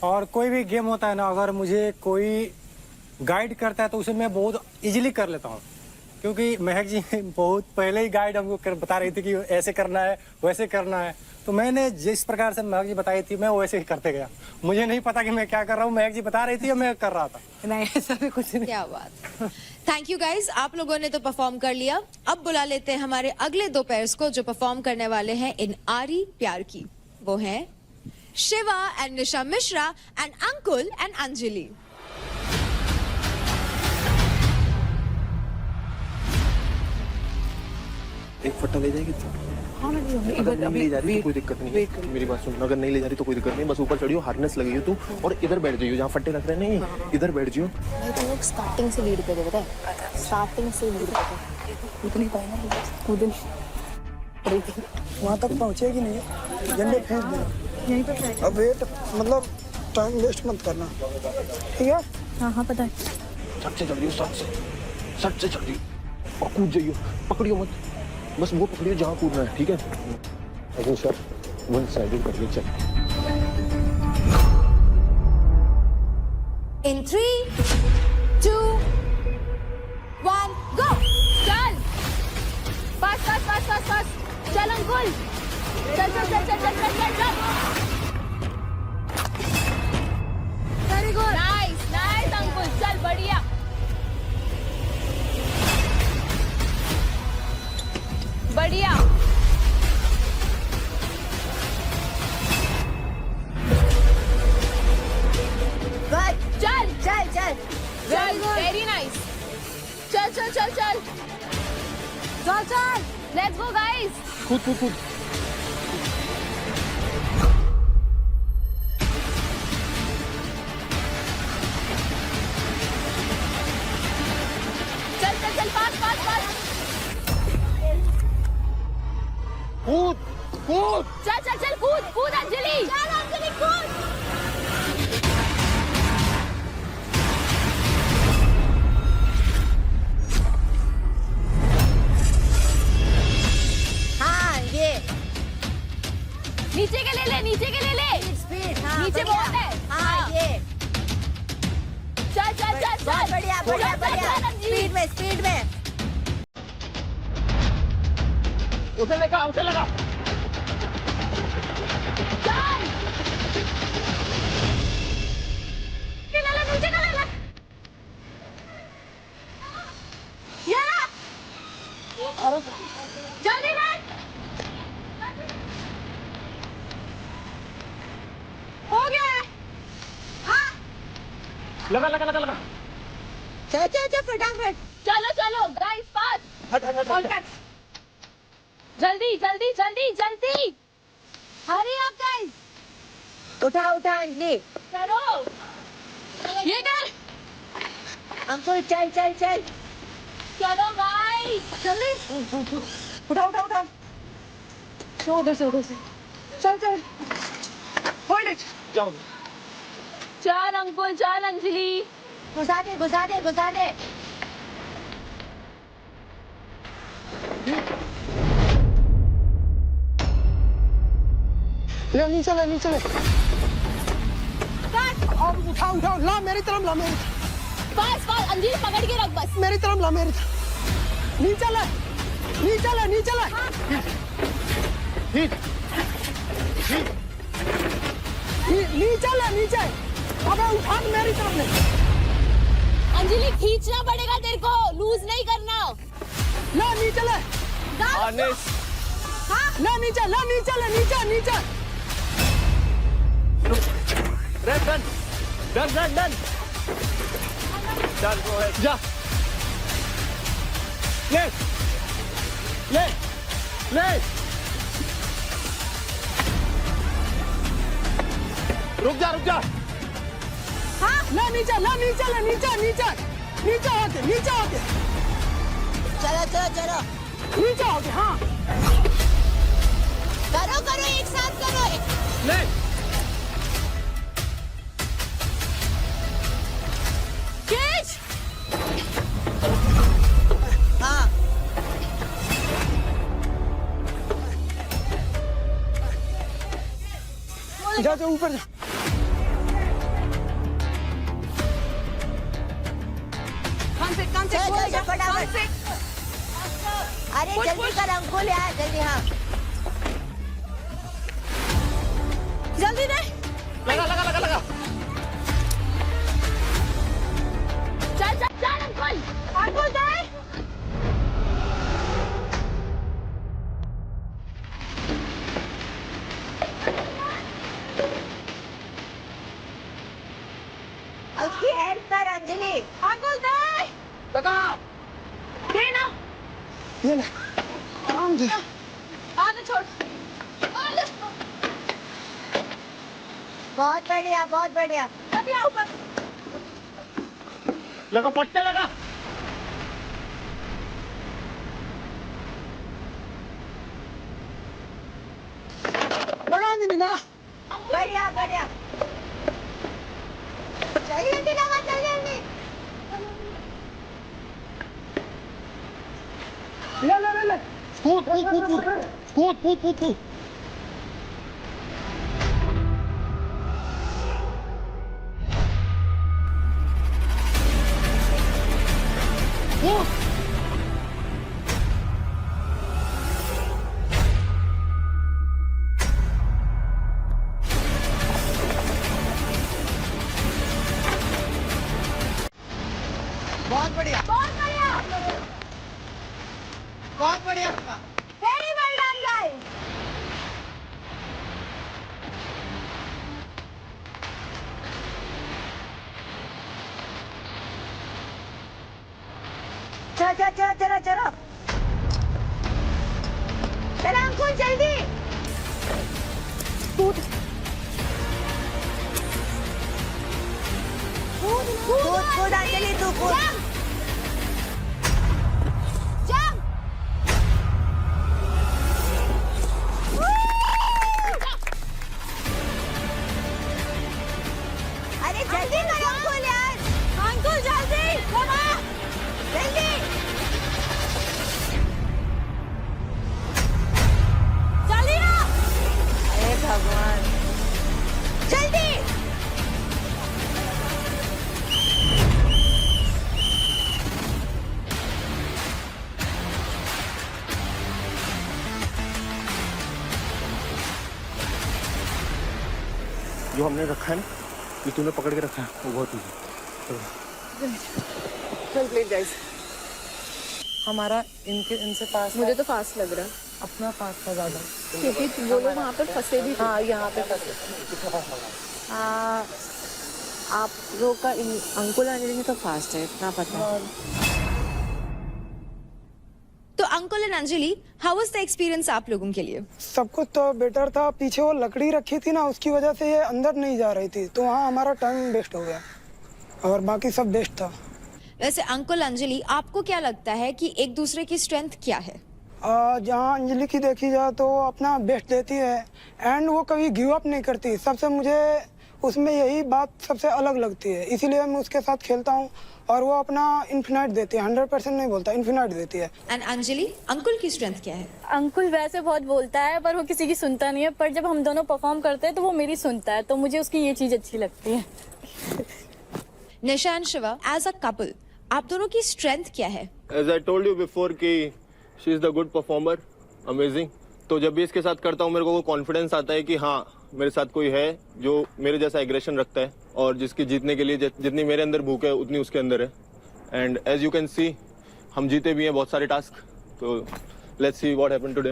और कोई भी गेम होता है ना, अगर मुझे कोई गाइड करता है तो उसे मैं बहुत इजीली कर लेता हूँ, क्योंकि महक जी बहुत पहले ही गाइड हमको बता रही थी कि ऐसे करना है वैसे करना है, तो मैंने जिस प्रकार से महक जी बताई थी मैं वैसे ही करते गया। मुझे नहीं पता कि मैं क्या कर रहा हूँ, महक जी बता रही थी और मैं कर रहा था। नहीं ऐसा भी कुछ नहीं। क्या बात। थैंक यू गाइज, आप लोगों ने तो परफॉर्म कर लिया। अब बुला लेते हैं हमारे अगले 2 पेयर्स को जो परफॉर्म करने वाले हैं इन आरी प्यार की। वो हैं Shiva and Nisha Mishra and Ankul and Anjali. एक फट्टा ले जाएगी तू? हाँ मैं नहीं होंगी। अगर नहीं ले जा रही तो वेट कोई दिक्कत नहीं है, मेरी बात सुन, अगर नहीं ले जा रही तो कोई दिक्कत नहीं, बस ऊपर चढ़ियो, हार्नेस लगी हो तू और इधर बैठ जाइयो जहाँ फट्टे लग रहे हैं, नहीं इधर बैठ जाइयो। मैं तो लोग स्टार्टिंग से लीड पे थे, पता है, स्टार्टिंग से लीड पे थे। कूद नहीं पाएगा, कूद नहीं वहाँ तक पहुँचेगी नहीं, झंडे फेंक दे यहीं पे फेंक। अब वेट, मतलब टाइम वेस्ट मत करना, ठीक है? हाँ हाँ पता है। सट से चल रही हो, सट से चल रही हो और कूद जाइयो, पकड़ियो मत, बस वो पकड़ियो जहाँ कूदना है, ठीक है? अगले शॉट वन साइडेड कर ले, चल। In 3, 2, 1, go! चल fast fast fast fast fast चल अंकुल, चल चल चल चल चल चल चल चल। Very good, nice nice Ankul, चल बढ़िया। बढ़िया चल चल चल चल, वेरी नाइस, चल चल चल चल चल चल, लेट्स गो गाइस। कूद कूद कूद। चल चल चल फास्ट फास्ट फास्ट, कूद कूद। चल चल चल कूद कूद अंजलि, चल अंजलि कूद। हाँ ये नीचे के ले ले, नीचे के ले ले, स्पीड, हाँ नीचे बढ़िया। बहुत है। हाँ ये चल चल चल बहुत चल, बढ़िया बढ़िया चल, चल, बढ़िया, चल, अंजलि। स्पीड में स्पीड में। उसे लगा, उसे लगा। चल नीचे ले ले, नीचे का ले ले, ये ले। जल्दी बैठ, हो गया है। हाँ लगा लगा लगा लगा। चल चल चल फटाफट। चलो चलो गाइस फास्ट, हट हट हट, हट। जल्दी जल्दी जल्दी जल्दी, हरी अप गाइस। उठा उठा अंजलि, करो, ये कर, अंकुल चल चल चल। चलो गाइस जल्दी उठा उठा उठा। चलो उधर से चल चल। Hold it. जाओ। चल अंकुल, चल अंजलि। घुसा दे घुसा दे घुसा दे। ले नीचे ले, नीचे ले। अब उठा उठा, ला मेरी तरफ, ला मेरी तरफ, फास्ट फास्ट अंजलि पकड़ के रख बस। मेरी तरफ ला, मेरी तरफ। नीचे ले, नीचे ले, नीचे ले। नीचे ले, नीचे। अबे उठा मेरी तरफ ले। अंजलि खींचना पड़ेगा तेरे को, लूज नहीं करना। ला नीचे ले, हार्नेस। ला नीचे, ला नीचे ले, नीचे नीचे। Done done done done. चल गो है, जा। ले ले ले। रुक जा रुक जा। हाँ ला नीचे, ला नीचे ले, नीचे नीचे, नीचे होके, नीचे होके, चलो चलो चलो नीचे होके। हाँ करो करो, एक साथ करो। ले। खींच। हाँ जा जा ऊपर जा। चल चल चल फटाफट। अरे जल्दी कर अंकुल यार, जल्दी। हाँ जल्दी दे, लगा लगा लगा लगा। चल चल चल अंकुल, अंकुल दे। उसकी हेल्प कर अंजलि। अंकुल दे, लगा। दे ना। ये ले। आने छोड़ आने। बहुत बढ़िया, बहुत बढ़िया। अभी आओ ऊपर। लगा पट्टे लगा। लगा नहीं ना। बढ़िया बढ़िया। चलिए लगा, चलिए। ले। कूद। बहुत बढ़िया। बहुत बढ़िया। बहुत बढ़िया। Very well done guys. चलो। चलो अंकुल जल्दी। कूद अंजलि, तू कूद। जंप। अरे जल्दी करो अंकुल यार। अंकुल जल्दी। जल्दी। जल्दी ना। अरे भगवान, जल्दी। जो हमने रखा है ना, जो तूने पकड़ के रखा है वो बहुत ईजी। चल प्लीज गाइस। हमारा इनसे पास मुझे तो फास्ट लग रहा है अपना पास था ज्यादा, क्योंकि वो लोग वहाँ पे फंसे भी थे। हाँ यहाँ पे फंसे। आप लोग का अंकुल अंजलि में तो फास्ट है, इतना पता है। तो Ankul and Anjali, how was the experience आप लोगों के लिए? सब कुछ तो बेटर था। पीछे वो लकड़ी रखी थी ना, उसकी वजह से ये अंदर नहीं जा रही थी, तो वहाँ हमारा टाइम वेस्ट हो गया और बाकी सब बेस्ट था। वैसे अंकुल अंजलि, आपको क्या लगता है कि एक दूसरे की स्ट्रेंथ क्या है? जहाँ अंजलि की देखी जाए तो वो अपना बेस्ट देती है एंड वो कभी गिव अप नहीं करती। सबसे मुझे उसमें यही बात सबसे अलग लगती है, इसीलिए मैं उसके साथ खेलता हूँ। और वो अपना इन्फिनाइट देती है, 100% नहीं बोलता, इन्फिनाइट देती है। एंड अंजलि, अंकुल की स्ट्रेंथ क्या है? अंकुल वैसे बहुत बोलता है पर वो किसी की सुनता नहीं है, पर जब हम दोनों परफॉर्म करते हैं तो वो मेरी सुनता है, तो मुझे उसकी ये चीज अच्छी लगती है। Nisha and Shiva, as a couple आप दोनों की स्ट्रेंथ क्या है? As I told you before कि she is the good performer, amazing। तो जब भी इसके साथ करता हूँ मेरे को वो कॉन्फिडेंस आता है कि हाँ मेरे साथ कोई है जो मेरे जैसा एग्रेशन रखता है और जिसकी जीतने के लिए जितनी मेरे अंदर भूख है उतनी उसके अंदर है। And as you can see हम जीते भी हैं बहुत सारे टास्क, तो let's see what happened today.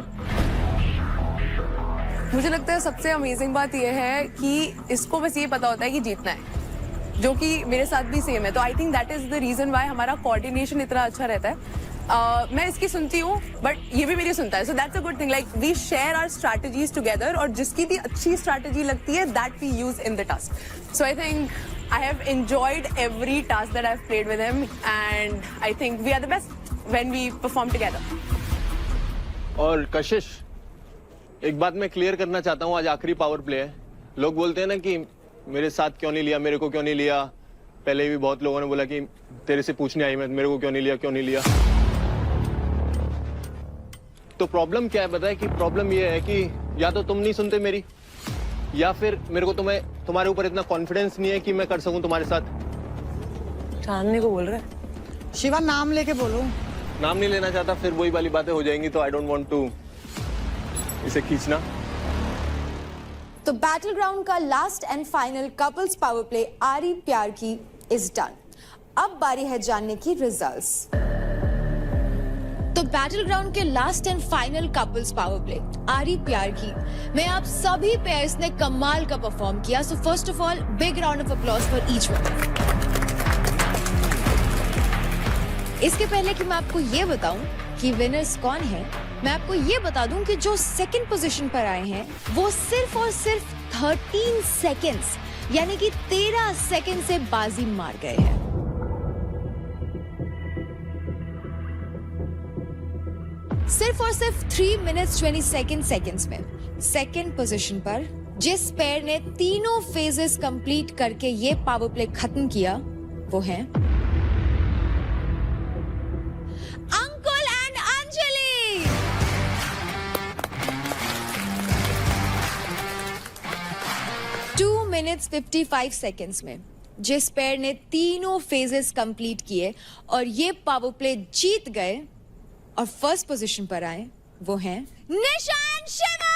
मुझे लगता है सबसे अमेजिंग बात यह है कि इसको बस ये पता होता है कि जीतना है, जो कि मेरे साथ भी सेम है। तो I think that is the reason why हमारा कोऑर्डिनेशन इतना अच्छा रहता है। मैं इसकी सुनती हूँ बट ये भी मेरी सुनता है, so that's a good thing. Like we share our strategies together और जिसकी भी अच्छी स्ट्रैटेजी लगती है that we use in the task. So I think I have enjoyed every task that I have played with him and I think we are the best when we perform together. और कशिश, एक बात मैं clear करना चाहता हूँ, आज आखिरी power play है। लोग बोलते हैं ना कि मेरे साथ क्यों नहीं लिया, मेरे को क्यों नहीं लिया। पहले भी बहुत लोगों ने बोला कि तेरे से पूछने आई मैं, मेरे को क्यों नहीं लिया। तो प्रॉब्लम क्या है पता है? कि प्रॉब्लम ये है कि या तो तुम नहीं सुनते मेरी, या फिर मेरे को तुम्हारे ऊपर इतना कॉन्फिडेंस नहीं है कि मैं कर सकूं तुम्हारे साथ। जानने को बोल रहे हैं। शिवा नाम लेके बोलो। नाम नहीं लेना चाहता, फिर वही वाली बातें हो जाएंगी, तो आई डोंट वांट टू इसे खींचना। तो बैटल ग्राउंड का last and final couples power play आरी प्यार की इज डन। अब बारी है जानने की रिजल्ट्स। तो बैटल ग्राउंड के last and final couples power play आरी प्यार की में आप सभी पेयर्स ने कमाल का परफॉर्म किया। So first of all big round of applause for each one. इसके पहले कि मैं आपको ये बताऊं कि विनर्स कौन है, मैं आपको ये बता दूं कि जो सेकंड पोजीशन पर आए हैं वो सिर्फ और सिर्फ 13 सेकंड्स यानी कि 13 सेकंड से बाजी मार गए हैं। सिर्फ और सिर्फ 3 मिनट्स 27 सेकंड्स में सेकंड पोजीशन पर जिस पेयर ने तीनों फेजेस कंप्लीट करके ये पावर प्ले खत्म किया वो है Ankul and Anjali. Minutes 55 seconds में जिस पेयर ने तीनों फेजेस कंप्लीट किए और ये पावर प्ले जीत गए और फर्स्ट पोजीशन पर आए वो हैं निशा एंड शिवा।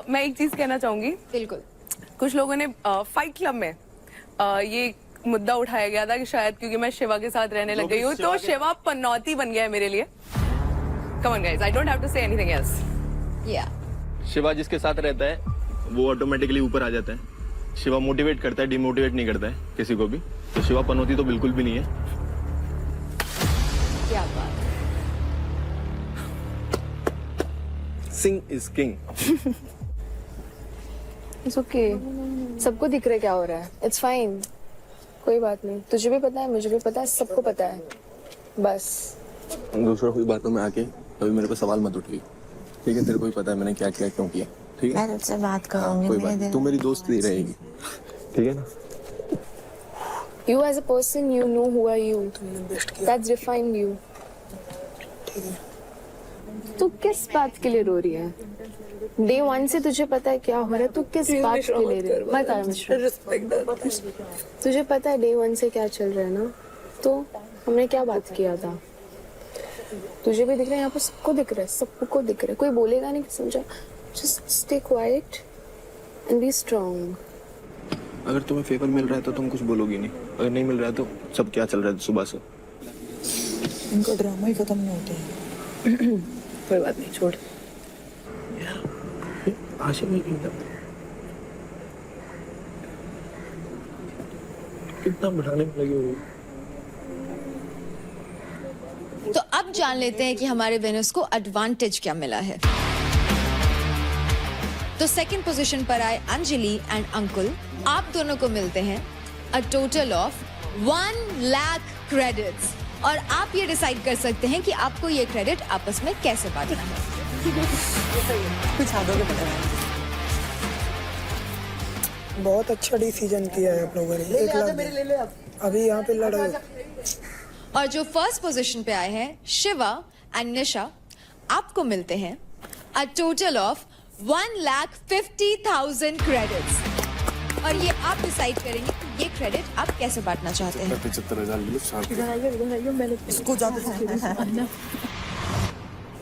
मैं एक चीज कहना चाहूंगी। बिल्कुल। कुछ लोगों ने फाइट क्लब में ये मुद्दा उठाया गया था कि शायद क्योंकि मैं शिवा के साथ रहने लग गई हूँ तो शिवा पनौती बन गया है मेरे लिए। Come on guys, I don't have to say anything else. या शिवा जिसके साथ रहता है वो ऑटोमेटिकली ऊपर आ जाता है। शिवा मोटिवेट करता है, डिमोटिवेट नहीं करता है किसी को भी। तो शिवा पनौती तो बिल्कुल भी नहीं है। क्या बात। सिंग इज किंग। इट्स ओके, सबको दिख रहा है क्या हो रहा है। इट्स फाइन, कोई बात नहीं। तुझे भी पता है, मुझे भी पता है, सबको पता है। बस दूसरों की बातों में आके कभी मेरे पे सवाल मत उठाइए, ठीक है? तेरे को ही पता है मैंने क्या किया, क्यों किया, ठीक है? मैं तुझसे बात करूंगी। कोई बात, तू मेरी दोस्त ही रहेगी, ठीक है ना? You as a person, you know who are you. That's defined you. तू किस बात के लिए रो रही है? Day 1 से तुझे पता है क्या हो रहा है, तू किस बात के लिए रो रही है? मत आ मिश्रा। तुझे पता है Day 1 से क्या चल रहा है ना? तो हमने क्या बात किया था? तुझे भी दिख रहा है, यहाँ पर सबको दिख रहा है, सबको दिख रहा है। कोई बोलेगा नहीं, समझा? Just stay quiet and be strong. अगर तुम्हें फेवर मिल रहा है तो तुम कुछ बोलोगी नहीं, अगर नहीं मिल रहा है तो सब क्या चल रहा है सुबह से? इनका ड्रामा ही खत्म नहीं होता है। कोई बात नहीं, छोड़। आशा में कितना बढ़ाने में लगे हुए। तो अब जान लेते हैं कि हमारे विनर्स को एडवांटेज क्या मिला है। तो सेकंड पोजीशन पर आए अंजलि एंड अंकुल। आप दोनों को मिलते हैं a total of 1 lakh credits और आप ये डिसाइड कर सकते हैं कि आपको ये क्रेडिट आपस में कैसे बांटना है। बहुत अच्छा डिसीजन किया है आप लोगों ने। 1 लाख अभी यहाँ पे लड़ाई। और जो फर्स्ट पोजीशन पे आए हैं शिवा एंड निशा, आपको मिलते हैं अ टोटल ऑफ 1,50,000 क्रेडिट्स और ये आप डिसाइड करेंगे कि ये क्रेडिट आप कैसे बांटना चाहते हैं। 75,000 इसको ज्यादा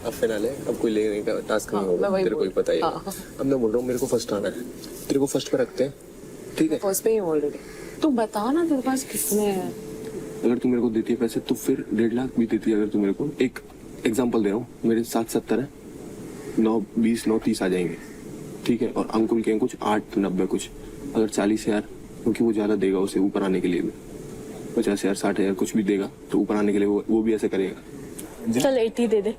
अब फिनाले, अब कोई लेने का टास्क नहीं होगा, तेरे को ही पता ही है। अब मैं बोल रहा हूँ मेरे को फर्स्ट आना है, तेरे को फर्स्ट पे रखते हैं, ठीक है? फर्स्ट पे ही ऑलरेडी। तू बता ना तेरे पास कितने हैं? अगर तू मेरे को देती है पैसे तो फिर 1.5 लाख भी देती है। अगर तू मेरे को एक एग्जांपल दे रहा हूँ, मेरे 770 है, 9, 20, 9, 30 आ जाएंगे, ठीक है? और अंकुल के कुछ 8, 90 कुछ। अगर 40,000, क्योंकि वो ज्यादा देगा उसे ऊपर आने के लिए भी, 50,000, 60,000 कुछ भी देगा तो ऊपर आने के लिए वो भी ऐसे करेगा। चल 80 दे दे।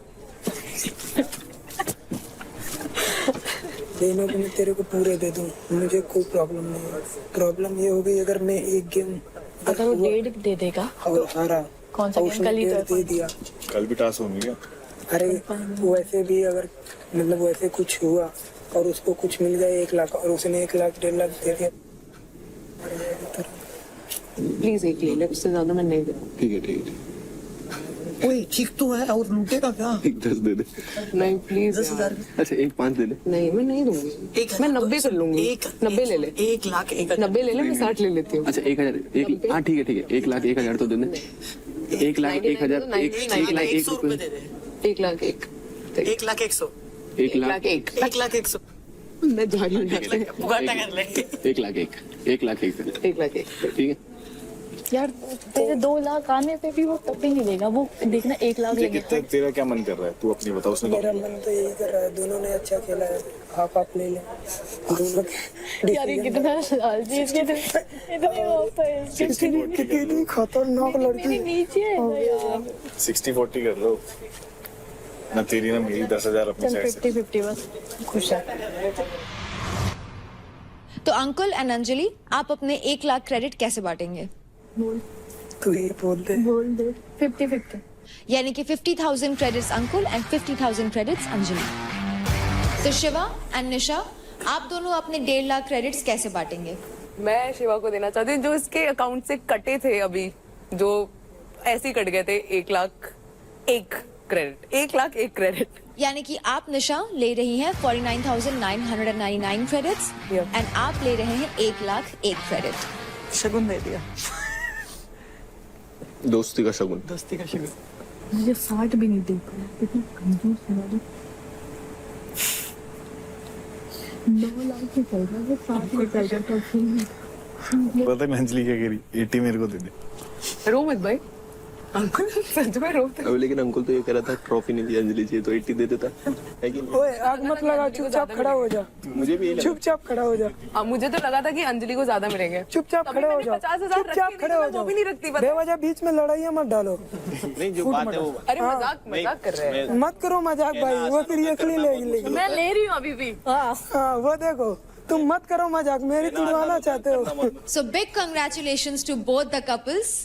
देने को मैं तेरे को पूरे दे दूं, मुझे कोई प्रॉब्लम नहीं है। प्रॉब्लम ये हो गई अगर मैं एक गेम अगर वो 1.5 दे देगा और हारा, कौन सा गेम? कल ही तो दे दिया। कल भी टास्क होंगे क्या? अरे वैसे भी अगर मतलब वैसे कुछ हुआ और उसको कुछ मिल गया 1 लाख और उसने 1 लाख 1.5 लाख दे दिया, प्लीज 1 ले ले, उससे ज्यादा मैं नहीं दूंगा। ठीक है, ठीक है, कोई ठीक तो है और लूटेगा क्या? एक 10 दे दे। नहीं प्लीज 10,000। अच्छा एक 5 दे दे। नहीं मैं नहीं दूंगी, मैं 90 कर लूंगी। 90 ले ले। 1 लाख 90 ले ले, मैं 60 ले लेती हूँ। अच्छा 1,000, हाँ ठीक है, 1 लाख 1,000 तो दे दे। 1 लाख 1,000, 1 लाख 1 रुपए। 1 लाख 1, 1 लाख 100, 1 लाख 1 1 लाख 100 मैं जा रही हूँ। 1 लाख 1, 1 लाख 1, 1 लाख 1, 1 लाख 1, ठीक है? यार तेरे 2 लाख आने पे भी वो तब भी नहीं देगा, वो देखना 1 लाख लेगा। तेरा क्या मन कर रहा है, तू अपनी बता। उसने मेरा मन तो यही कर रहा है, दोनों ने अच्छा खेला है, आप ले लें दोनों। यार ये कितना लालची, इसके इतने होता है, कितनी खतरनाक लड़की। नीचे है ना यार। 60-40 कर लो ना, तेरी ना मेरी 10,000 अपनी साइड से। 50-50 बस, खुश है। तो अंकुल एंड अंजलि, आप अपने 1 लाख क्रेडिट कैसे बांटेंगे? तू ही बोल दे। 50-50। यानी कि 50,000 credits Ankul and 50,000 credits Anjali. तो शिवा एंड निशा, आप दोनों अपने 1.5 लाख क्रेडिट्स कैसे बांटेंगे? मैं शिवा को देना चाहती हूँ, जो इसके अकाउंट से कटे थे अभी, जो ऐसे ही कट गए थे। 1 लाख 1 क्रेडिट, 1 लाख 1 क्रेडिट। यानी कि आप निशा ले रही हैं 49,999 क्रेडिट्स एंड आप ले रहे हैं 1 लाख 1 क्रेडिट। शगुन दे दिया, दोस्ती का शगुन। दोस्ती का शगुन। मुझे 60 भी नहीं दे पाया, कितना कंजूस है वाला। 9 लाख से चल रहा है, 60 निकल जाता है। पता है अंजलि क्या कह रही, 80 मेरे को दे दे। रो मत भाई, अंकुल सच में रोते। अब लेकिन अंकुल तो ये कह रहा था ट्रॉफी नहीं दी अंजलि चाहिए तो 80 दे देता है कि नहीं? ओए आग मत लगा, चुपचाप खड़ा हो जा। मुझे भी यही लगा। चुपचाप खड़ा हो जा। अब मुझे तो लगा था कि अंजलि को ज्यादा मिलेंगे। चुपचाप खड़े हो जाओ। 50,000 चुपचाप खड़े हो जाओ। वो भी नहीं रखती। बेवजह बीच में लड़ाइयाँ मत डालो। नहीं, जो बात है वो अरे मजाक कर रहे हैं। मत करो मजाक भाई, वो सीरियसली लेगी। मैं ले रही हूँ अभी भी। हाँ वो देखो, तुम मत करो मजाक, मेरी तुड़वाना चाहते हो। So big congratulations to both the couples.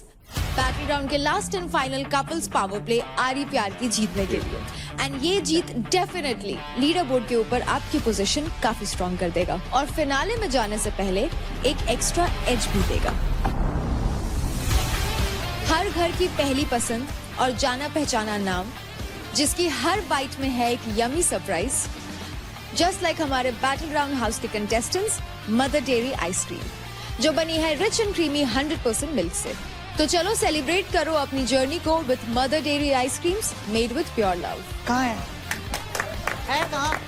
Battle round के last and final couples power play आरी प्यार की जीतने के लिए, एंड ये जीत डेफिनेटली लीडर बोर्ड के ऊपर आपकी पोजीशन काफी स्ट्रॉन्ग कर देगा और फिनाले में जाने से पहले एक एक्स्ट्रा एज भी देगा। हर घर की पहली पसंद और जाना पहचाना नाम, जिसकी हर बाइट में है एक यमी सरप्राइज, जस्ट लाइक हमारे बैटल ग्राउंड हाउस के कंटेस्टेंट्स मदर डेयरी आइसक्रीम, जो बनी है रिच एंड क्रीमी 100% मिल्क से। तो चलो सेलिब्रेट करो अपनी जर्नी को with mother dairy ice creams made with pure love. कहाँ है? है कहाँ?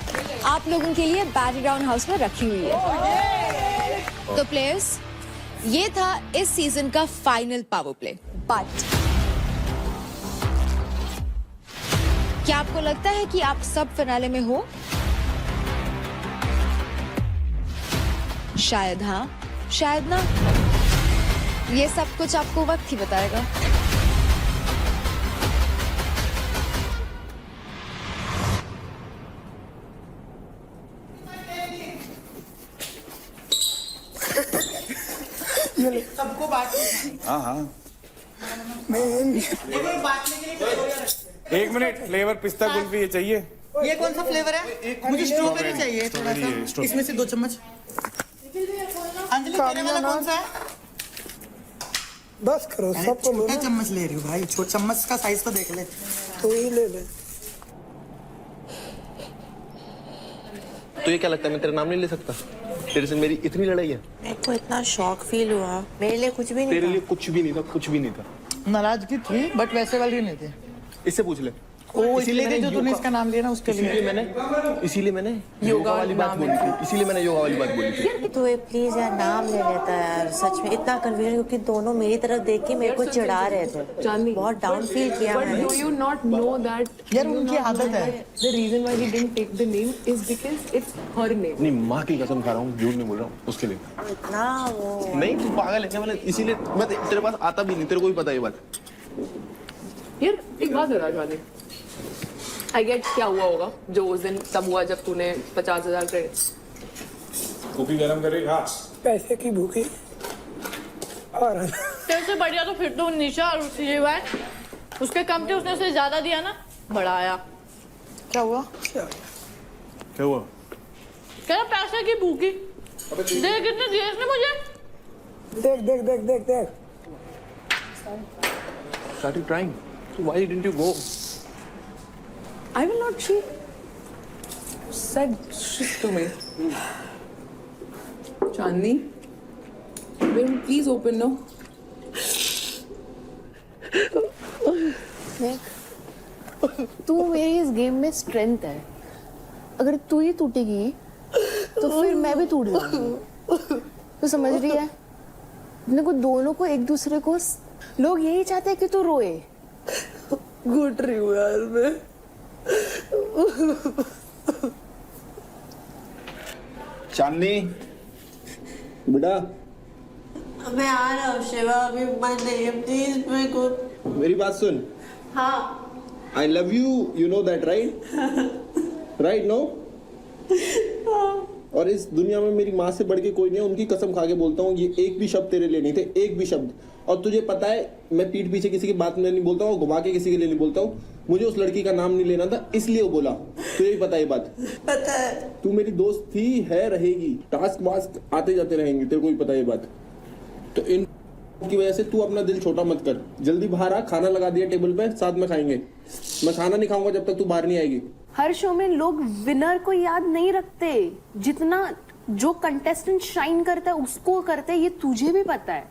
आप लोगों के लिए बैटल ग्राउंड हाउस में रखी हुई है। तो प्लेयर्स, ये था इस सीजन का फाइनल पावर प्ले, बट क्या आपको लगता है कि आप सब फिनाले में हो? शायद हाँ, शायद ना। ये सब कुछ आपको वक्त ही बताएगा। सबको बांट। हाँ हाँ, एक मिनट, फ्लेवर पिस्ता कुल्फी ये चाहिए। ये कौन सा फ्लेवर है? मुझे स्ट्रॉबेरी चाहिए थोड़ा सा। इसमें से 2 चम्मच। अंजलि तेरे वाला कौन सा है? बस करो, सबको लो। छोटा चम्मच ले रही हूँ भाई, छोटा चम्मच का साइज तो देख ले। तो ही ले ले। तो ये क्या लगता है, मैं तेरा नाम नहीं ले सकता? तेरे से मेरी इतनी लड़ाई है? मेरे को इतना शॉक फील हुआ, मेरे लिए कुछ भी नहीं तेरे था। लिए कुछ भी नहीं था, कुछ भी नहीं था। नाराजगी थी बट वैसे वाली नहीं थी। इससे पूछ ले। वो इसलिए थी जो तूने इसका नाम लिया ना, उसके लिए। इसीलिए मैंने योगा वाली बात बोली थी। इसीलिए मैंने योगा वाली बात बोली थी। तो ये प्लीज यार नाम ले लेता है यार, सच में इतना कंफ्यूजन, क्योंकि दोनों मेरी तरफ देख के मेरे को चिढ़ा रहे थे। बहुत डाउन फील किया मैंने। Do you not know that यार उनकी आदत है। the reason why he didn't take the name is because it's her name. नहीं, माँ की कसम खा रहा हूँ, झूठ नहीं बोल रहा हूँ उसके लिए। इतना वो नहीं, तू पागल है, मतलब इसीलिए मैं तेरे पास आता भी नहीं, तेरे को भी पता है ये बात। यार एक बात बता शादी, आई गेट क्या हुआ होगा जो उस दिन तब हुआ जब तूने 50,000 क्रेडिट। कुकी गरम करे। हाँ, पैसे की भूखी और तेरे से बढ़िया तो फिर तो निशा और शिवा, उसके कम थे, उसने उसे ज्यादा दिया ना, बड़ा आया। क्या हुआ? क्या हुआ? कह रहा पैसे की भूखी। देख कितने दिए इसने मुझे। देख देख देख देख देख। Started trying. So why didn't you go? I will not. She said shit to me. Chandni, will you please open now? तू मेरी इस गेम में स्ट्रेंथ है। अगर तू ही टूटेगी तो फिर मैं भी टूट जाऊंगी। तू समझ रही है? अपने को दोनों को एक दूसरे को लोग यही चाहते हैं कि तू रोए। घुट रही हूँ यार मैं। चांदनी बेटा मैं आ रहा हूँ शिवा, अभी मन नहीं है, प्लीज मेरे को। मेरी बात सुन। हाँ I love you, you know that right? Right no? और इस दुनिया में मेरी माँ से बढ़ के कोई नहीं है, उनकी कसम खा के बोलता हूँ, ये एक भी शब्द तेरे लिए नहीं थे, एक भी शब्द। और तुझे पता है मैं पीठ पीछे किसी की बात में नहीं बोलता हूँ, घुमा के किसी के लिए नहीं बोलता हूँ। मुझे उस लड़की का नाम नहीं लेना था, इसलिए वो बोला। तुझे भी पता है ये बात? पता है। तू मेरी दोस्त थी, है, रहेगी। टास्क वास्क आते जाते रहेंगे, तेरे को भी पता है ये बात। तो इन की वजह से तू अपना दिल छोटा मत कर। जल्दी बाहर आ, खाना लगा दिया टेबल पे, साथ में खाएंगे। मैं खाना नहीं खाऊंगा जब तक तू बाहर नहीं आएगी। हर शो में लोग विनर को याद नहीं रखते, जितना जो कंटेस्टेंट शाइन करता है उसको करते हैं, ये तुझे भी पता है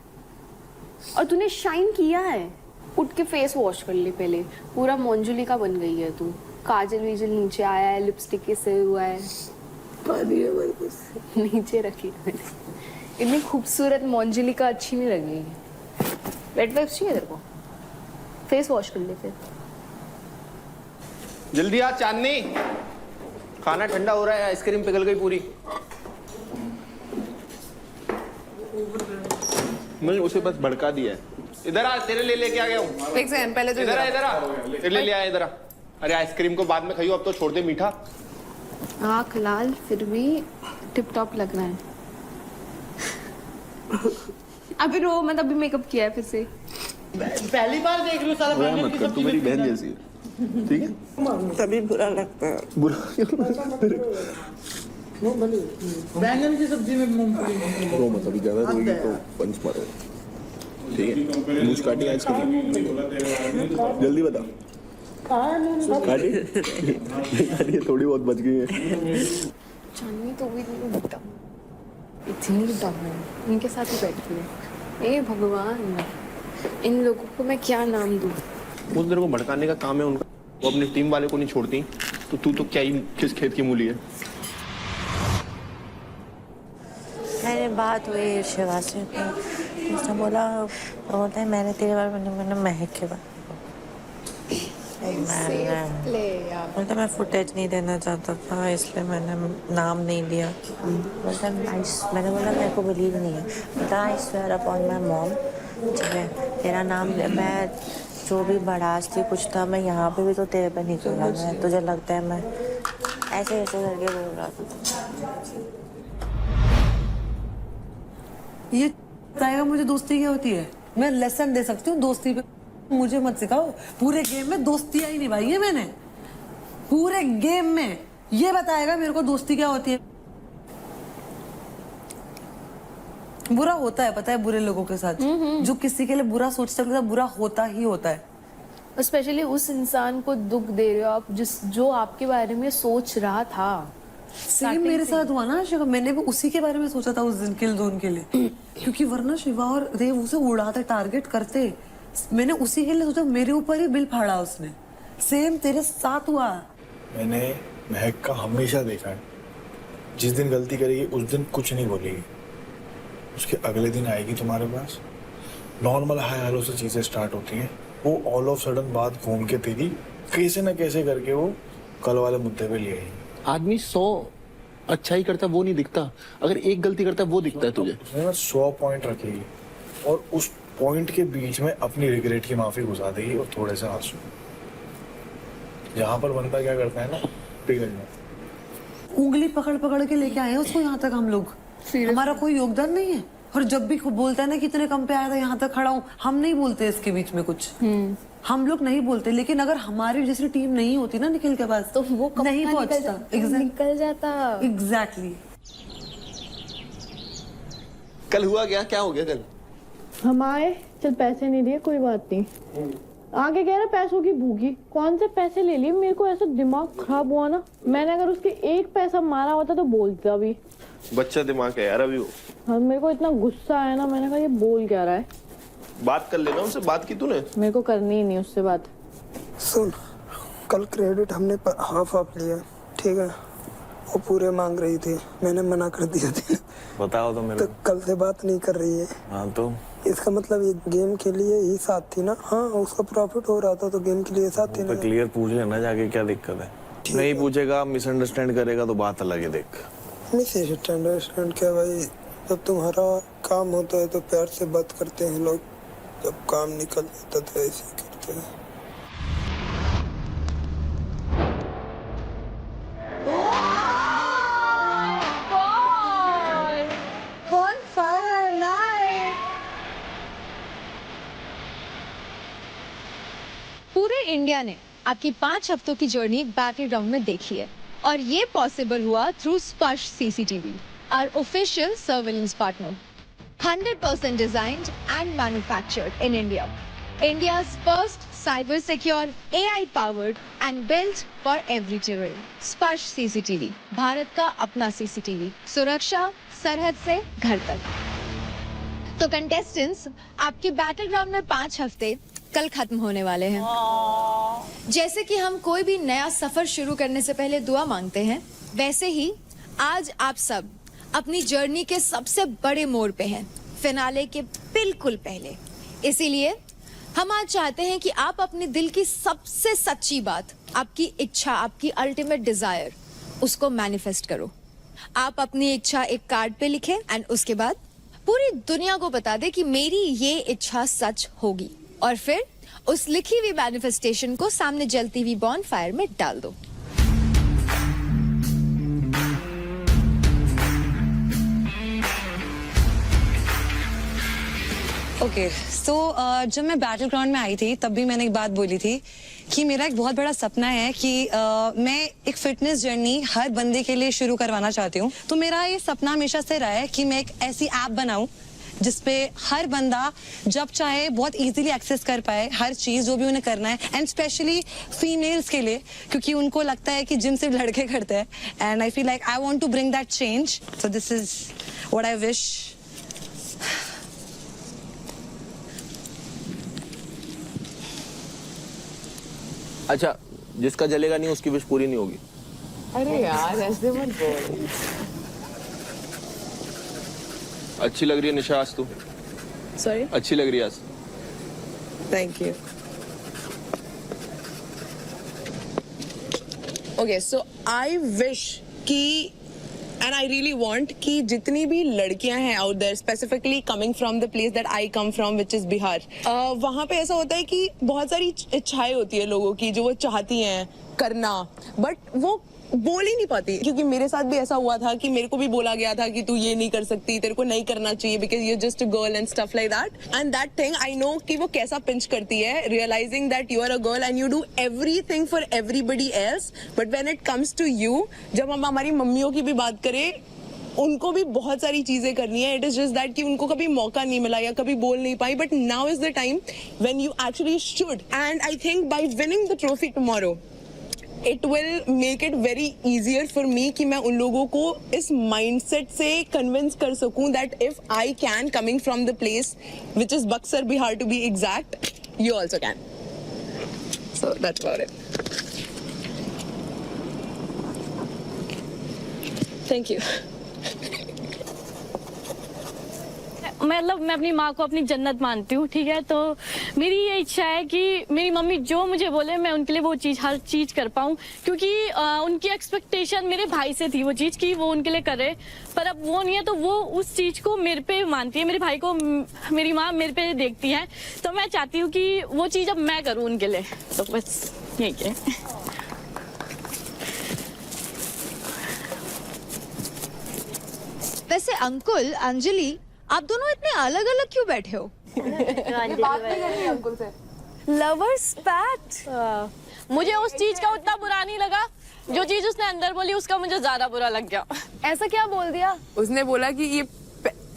और तूने शाइन किया है। उठ के फेस वॉश कर ले पहले, पूरा मोंजुली का बन गई है तू। काजल वीजल नीचे आया है, लिपस्टिक के से हुआ है, नीचे रखी मैंने। इतनी खूबसूरत मोंजुली का अच्छी नहीं लगेगी। वेट वाइप्स चाहिए तेरे को? फेस वॉश कर ले फिर। जल्दी आ चांदनी, खाना ठंडा हो रहा है, आइसक्रीम पिघल गई पूरी। मैंने उसे बस भड़का दिया है। इधर आ, तेरे लिए लेके आ गया हूँ। एक सेकंड पहले तो इधर आ, इधर आ, तेरे लिए ले आया, इधर आ। अरे आइसक्रीम को बाद में खाइयो, अब तो छोड़ दे मीठा। आँख लाल फिर भी टिप टॉप लग रहा है। अभी रो मत, अभी मेकअप किया है फिर से। पहली बार देख रही हूँ साला बैंगन की सब्जी। तू मेरी बहन जैसी है, ठीक है? तभी बुरा लगता है। बुरा बैंगन की सब्जी में मूंगफली। रो मत, अभी ज्यादा रोएगी तो पंच मारो, ठीक है? मुझ काटी आइसक्रीम, जल्दी बता। काटी थोड़ी बहुत बच गई है। चांदनी तो भी इतनी डम है, इनके साथ ही बैठती है। ए भगवान, इन लोगों को मैं क्या नाम दूं? उस तेरे को भड़काने का काम है उनका, वो अपनी टीम वाले को नहीं छोड़ती। तो तू तो क्या ही किस खेत की मूली है। मैंने बात हुई शिवा से, तो उसने बोला होता है मैंने तेरे बारे में, मैंने महक के बारे मतलब मैं फुटेज नहीं देना चाहता था, इसलिए मैंने नाम नहीं लिया। मैंने बोला मेरे को बिलीव नहीं है, बता I swear upon my mom, ठीक है तेरा नाम ले, मैं जो भी भड़ास थी कुछ था, मैं यहाँ पे भी तो तेरे पे नहीं चला। मैं तुझे लगता है मैं ऐसे ऐसे करके बोल रहा था। ये बताएगा मुझे दोस्ती क्या होती है। मैं लेसन दे सकती हूँ दोस्ती पे, मुझे मत सिखाओ। पूरे गेम में दोस्तियां ही निभाई है मैंने, पूरे गेम में। ये बताएगा मेरे को दोस्ती क्या होती है। बुरा होता है, पता है, बुरे लोगों के साथ। जो किसी के लिए बुरा सोचता है बुरा होता ही होता है। स्पेशली उस इंसान को दुख दे रहे हो आप जो आपके बारे में सोच रहा था। सेम मेरे साथ हुआ ना शिवा, मैंने भी उसी के बारे में सोचा था उस दिन किल जोन के लिए। क्योंकि वरना शिवा और देव उसे उड़ाते, टारगेट करते। मैंने उसी के लिए सोचा, मेरे ऊपर ही बिल फाड़ा उसने। सेम तेरे साथ हुआ। मैंने महक का हमेशा देखा है, जिस दिन गलती करेगी उस दिन कुछ नहीं बोलेगी, उसके अगले दिन आएगी तुम्हारे पास, नॉर्मल हाय हेलो से चीजें स्टार्ट होती हैं, वो ऑल ऑफ सडन बात घूम के तेरी कैसे न कैसे करके वो कल वाले मुद्दे पे ले आएगी। आदमी 100 अच्छा ही करता है वो नहीं दिखता, अगर एक गलती करता है वो दिखता है तुझे। उसने 100 पॉइंट रखेगी और उस पॉइंट के बीच में अपनी रिग्रेट की माफी घुसा देगी और थोड़े से आंसू। यहाँ पर बंदा क्या करता है ना, पिघल जाता। उंगली पकड़ पकड़ के लेके आए हैं उसको यहाँ तक हम लोग, हमारा कोई योगदान नहीं है। और जब भी बोलता है ना कि इतने कम पे आया था, यहाँ तक खड़ा हूँ, हम नहीं बोलते इसके बीच में कुछ। हम लोग नहीं बोलते, लेकिन अगर हमारी जैसी टीम नहीं होती ना निखिल के पास, तो वो नहीं पहुंचता, निकल जाता। एग्जैक्टली। कल हुआ क्या हो गया कल? हम आए, चल पैसे नहीं दिए, कोई बात नहीं। आगे कह रहा पैसों की भूखी, कौन से पैसे ले लिए। मेरे को ऐसा दिमाग खराब हुआ ना, मैंने अगर उसके एक पैसा मारा होता तो बोलता भी। बच्चा दिमाग है यार अभी वो। हाँ, मेरे को इतना गुस्सा आया ना, मैंने कहा ये बोल क्या रहा है। बात कर लेना उससे, बात की तूने? मेरे को करनी ही नहीं उससे बात। सुन, कल क्रेडिट हमने हाफ लिया, ठीक है, वो पूरे मांग रही थी, मैंने मना कर दिया था। बताओ तो मेरे तो कल से बात नहीं कर रही है। हाँ तो इसका मतलब ये गेम के लिए ही साथ थी ना। हाँ उसका प्रॉफिट हो रहा था तो गेम के लिए साथ थी ना। क्लियर पूछ लेना जाके, क्या दिक्कत है? नहीं पूछेगा, मिसअंडरस्टैंड करेगा तो बात अलग है। देख मिसअंडरस्टैंड क्या भाई, जब तुम्हारा काम होता है तो प्यार से बात करते हैं लोग, जब काम निकल जाता तो ऐसे ही करते हैं। पूरे इंडिया ने आपकी 5 हफ्तों की जर्नी बैटल ग्राउंड में देखी है और ये पॉसिबल हुआ थ्रू स्पर्श CCTV, our official surveillance partner. 100% designed and manufactured in India. India's first cyber secure, AI powered and built for every terrain. स्पर्श CCTV, भारत का अपना CCTV. सुरक्षा सरहद से घर तक। तो कंटेस्टेंट्स, आपके बैटल ग्राउंड में 5 हफ्ते कल खत्म होने वाले हैं। जैसे कि हम कोई भी नया सफर शुरू करने से पहले दुआ मांगते हैं, वैसे ही आज आप सब अपनी जर्नी के सबसे बड़े मोड़ पे हैं, फिनाले के बिल्कुल पहले। इसीलिए हम आज चाहते हैं कि आप अपने दिल की सबसे सच्ची बात, आपकी इच्छा, आपकी अल्टीमेट डिजायर, उसको मैनिफेस्ट करो। आप अपनी इच्छा एक कार्ड पे लिखें एंड उसके बाद पूरी दुनिया को बता दे कि मेरी ये इच्छा सच होगी, और फिर उस लिखी हुई मैनिफेस्टेशन को सामने जलती हुई बॉनफायर में डाल दो। ओके सो जब मैं बैटल ग्राउंड में आई थी तब भी मैंने एक बात बोली थी कि मेरा एक बहुत बड़ा सपना है कि मैं एक फिटनेस जर्नी हर बंदे के लिए शुरू करवाना चाहती हूँ। तो मेरा ये सपना हमेशा से रहा है कि मैं एक ऐसी ऐप बनाऊं जिसपे हर बंदा जब चाहे बहुत इजीली एक्सेस कर पाए हर चीज जो भी उन्हें करना है, एंड स्पेशली फीमेल्स के लिए, क्योंकि उनको लगता है कि जिम सिर्फ लड़के करते हैं। And I feel like I want to bring that change, so this is what I wish. अच्छा, जिसका जलेगा नहीं उसकी विश पूरी नहीं होगी। अरे यार ऐसे मत बोल। अच्छी लग रही है निशा आज तू। सॉरी, अच्छी लग रही है आज। Thank you. Okay so I wish कि एंड आई रियली वांट कि जितनी भी लड़कियां हैं out there, specifically coming from the place that I come from which is Bihar, वहां पे ऐसा होता है कि बहुत सारी इच्छाएं होती है लोगों की जो वो चाहती हैं करना, बट वो बोल ही नहीं पाती। क्योंकि मेरे साथ भी ऐसा हुआ था कि मेरे को भी बोला गया था कि तू ये नहीं कर सकती, तेरे को नहीं करना चाहिए because you just a girl and stuff like that. And that thing I know कि वो कैसा पिंच करती है, realizing that you are a girl and you do everything for everybody else, but when it comes to you, जब हम हमारी मम्मियों की भी बात करें, उनको भी बहुत सारी चीजें करनी है। इट इज जस्ट दैट कि उनको कभी मौका नहीं मिला या कभी बोल नहीं पाई, but now is the time when you actually should. And I think by winning the trophy tomorrow it will make it very easier for me कि मैं उन लोगों को इस mindset से convince कर सकूं that if I can, coming from the place which is Buxar, Bihar to be exact, you also can. So that's about it. Thank you. मतलब मैं अपनी माँ को अपनी जन्नत मानती हूँ, ठीक है। तो मेरी ये इच्छा है कि मेरी मम्मी जो मुझे बोले मैं उनके लिए वो चीज़, हर चीज़ कर पाऊँ, क्योंकि उनकी एक्सपेक्टेशन मेरे भाई से थी वो चीज़ कि वो उनके लिए करे, पर अब वो नहीं है तो वो उस चीज़ को मेरे पे मानती है। मेरे भाई को मेरी माँ मेरे पे देखती है, तो मैं चाहती हूँ कि वो चीज़ अब मैं करूँ उनके लिए। तो बस यही है। वैसे अंकुल, अंजलि, आप दोनों इतने अलग अलग क्यों बैठे हो? बात नहीं करनी अंकुल से। Lovers pact. मुझे उस चीज का उतना बुरा नहीं लगा, जो चीज उसने अंदर बोली उसका मुझे ज्यादा बुरा लग गया। ऐसा क्या बोल दिया? उसने बोला कि ये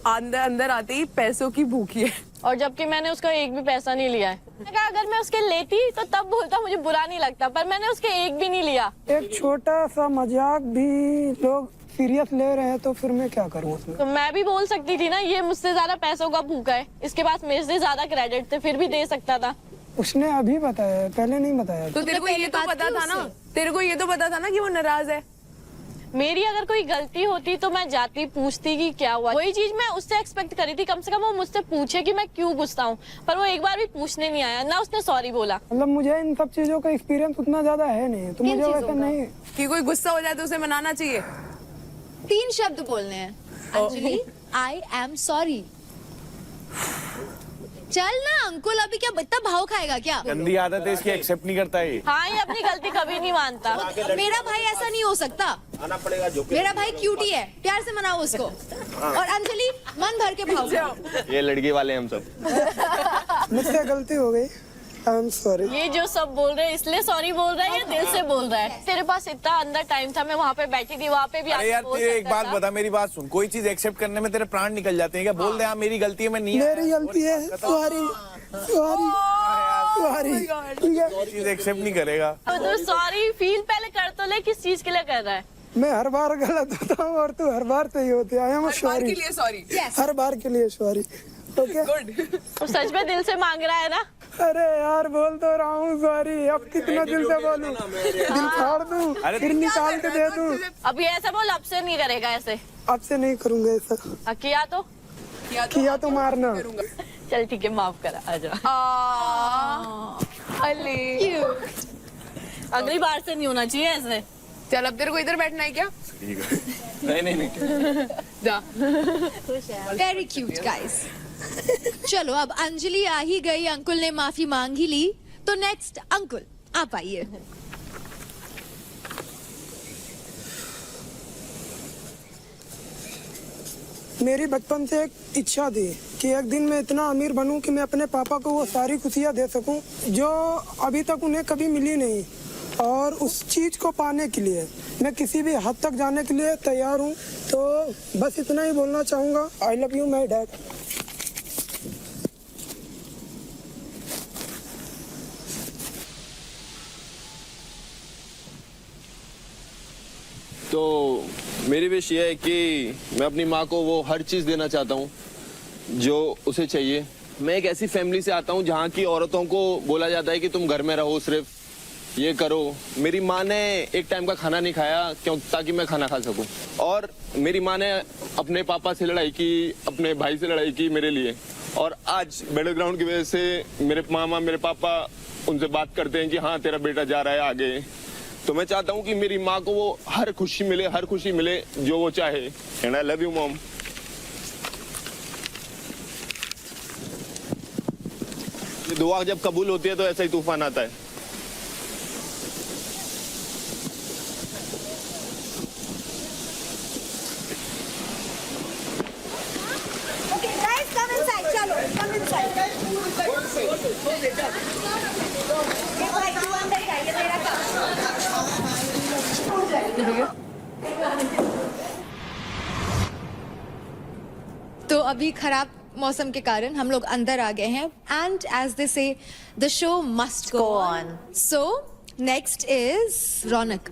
अंदर आते ही पैसों की भूखी है, और जबकि मैंने उसका एक भी पैसा नहीं लिया है। अगर मैं उसके लेती तो तब बोलता मुझे बुरा नहीं लगता, पर मैंने उसके एक भी नहीं लिया। एक छोटा सा मजाक भी लोग सीरियस ले रहे हैं तो फिर मैं क्या करूं उसमें? तो मैं भी बोल सकती थी ना, ये मुझसे ज्यादा पैसों का भूखा है, इसके पास मेरे से ज्यादा क्रेडिट थे, फिर भी दे सकता था। उसने अभी बताया, पहले नहीं बताया। तो तेरे को ये तो पता था ना, तेरे को ये तो पता था ना कि वो नाराज है। मेरी अगर कोई गलती होती तो मैं जाती पूछती कि क्या हुआ। वही चीज मैं उससे एक्सपेक्ट करी थी, कम से कम वो मुझसे पूछे कि मैं क्यों गुस्सा हूँ, पर वो एक बार भी पूछने नहीं आया, ना उसने सॉरी बोला। मतलब मुझे इन सब चीजों का एक्सपीरियंस उतना ज्यादा है नहीं, तो मुझे वैसा नहीं कि कोई गुस्सा हो जाए तो उसे मनाना चाहिए। 3 शब्द बोलने हैं। अंजलि, आई एम सॉरी। चल ना अंकुल, अभी क्या इतना भाव खाएगा क्या? गंदी आदत है इसकी, एक्सेप्ट नहीं करता है। हाँ, ये अपनी गलती कभी नहीं मानता। मेरा भाई ऐसा नहीं हो सकता, आना पड़ेगा जो मेरा भाई क्यूटी है, प्यार से मनाओ उसको। और अंजलि मन भर के भाव खाओ। ये लड़की वाले हम सब। मुझसे गलती हो गई, आई एम सॉरी। ये जो सब बोल रहे हैं इसलिए सॉरी बोल रहा है या दिल से बोल रहा है? तेरे पास इतना अंदर टाइम था, मैं वहाँ पे बैठी थी, वहाँ पे भी अरे यार बोल तेरे एक सकता बात था। बता, मेरी बात सुन, कोई चीज एक्सेप्ट करने में तेरे प्राण निकल जाते हैं क्या? बोल दे हाँ मेरी गलती है, मैं नहीं आया। मेरी गलती है, सॉरी सॉरी सॉरी, ठीक है। कोई चीज एक्सेप्ट नहीं करेगा। तो सॉरी फील पहले कर तो ले, किस चीज के लिए कर रहा है? मैं हर बार गलत होता हूँ और तू हर बार सही होती है। I am sorry, sorry. हर बार के लिए सॉरी। ओके, तो सच में दिल से मांग रहा है ना? अरे यार बोल तो रहा हूँ सॉरी, अब कितना दिल से बोलूं? दिल फाड़ दूं, फिर निकाल के दे दूं? अब ये ऐसा बोल, अब से नहीं करेगा ऐसे। अब से नहीं करूंगा ऐसा। किया तो मारना। चल ठीक है, माफ करा, आजा। अगली बार से नहीं होना चाहिए ऐसे। चल अब तेरे को इधर बैठना है क्या? ठीक है। नहीं जा। Very cute guys. चलो अब अंजलि आ ही गई, अंकुल ने माफी मांग ही ली, तो नेक्स्ट अंकुल आप आइए। मेरी बचपन से एक इच्छा थी कि एक दिन मैं इतना अमीर बनूं कि मैं अपने पापा को वो सारी खुशियां दे सकूं जो अभी तक उन्हें कभी मिली नहीं, और उस चीज को पाने के लिए मैं किसी भी हद तक जाने के लिए तैयार हूं। तो बस इतना ही बोलना चाहूंगा, आई लव यू माय डैड। तो मेरी विश ये है कि मैं अपनी माँ को वो हर चीज़ देना चाहता हूँ जो उसे चाहिए। मैं एक ऐसी फैमिली से आता हूँ जहाँ की औरतों को बोला जाता है कि तुम घर में रहो, सिर्फ ये करो। मेरी माँ ने एक टाइम का खाना नहीं खाया क्यों, ताकि मैं खाना खा सकूँ। और मेरी माँ ने अपने पापा से लड़ाई की, अपने भाई से लड़ाई की मेरे लिए। और आज बैटल ग्राउंड की वजह से मेरे मामा, मेरे पापा उनसे बात करते हैं कि हाँ तेरा बेटा जा रहा है आगे। तो मैं चाहता हूँ कि मेरी माँ को वो हर खुशी मिले जो वो चाहे। And I love you mom. ये दुआ जब कबूल होती है तो ऐसा ही तूफान आता है। Okay, guys, come inside. चलो, come inside. ये भाई तू अंदर ही आइए, तेरा काम। तो अभी खराब मौसम के कारण हम लोग अंदर आ गए हैं, and as they say the show must go on. So next is Raunak.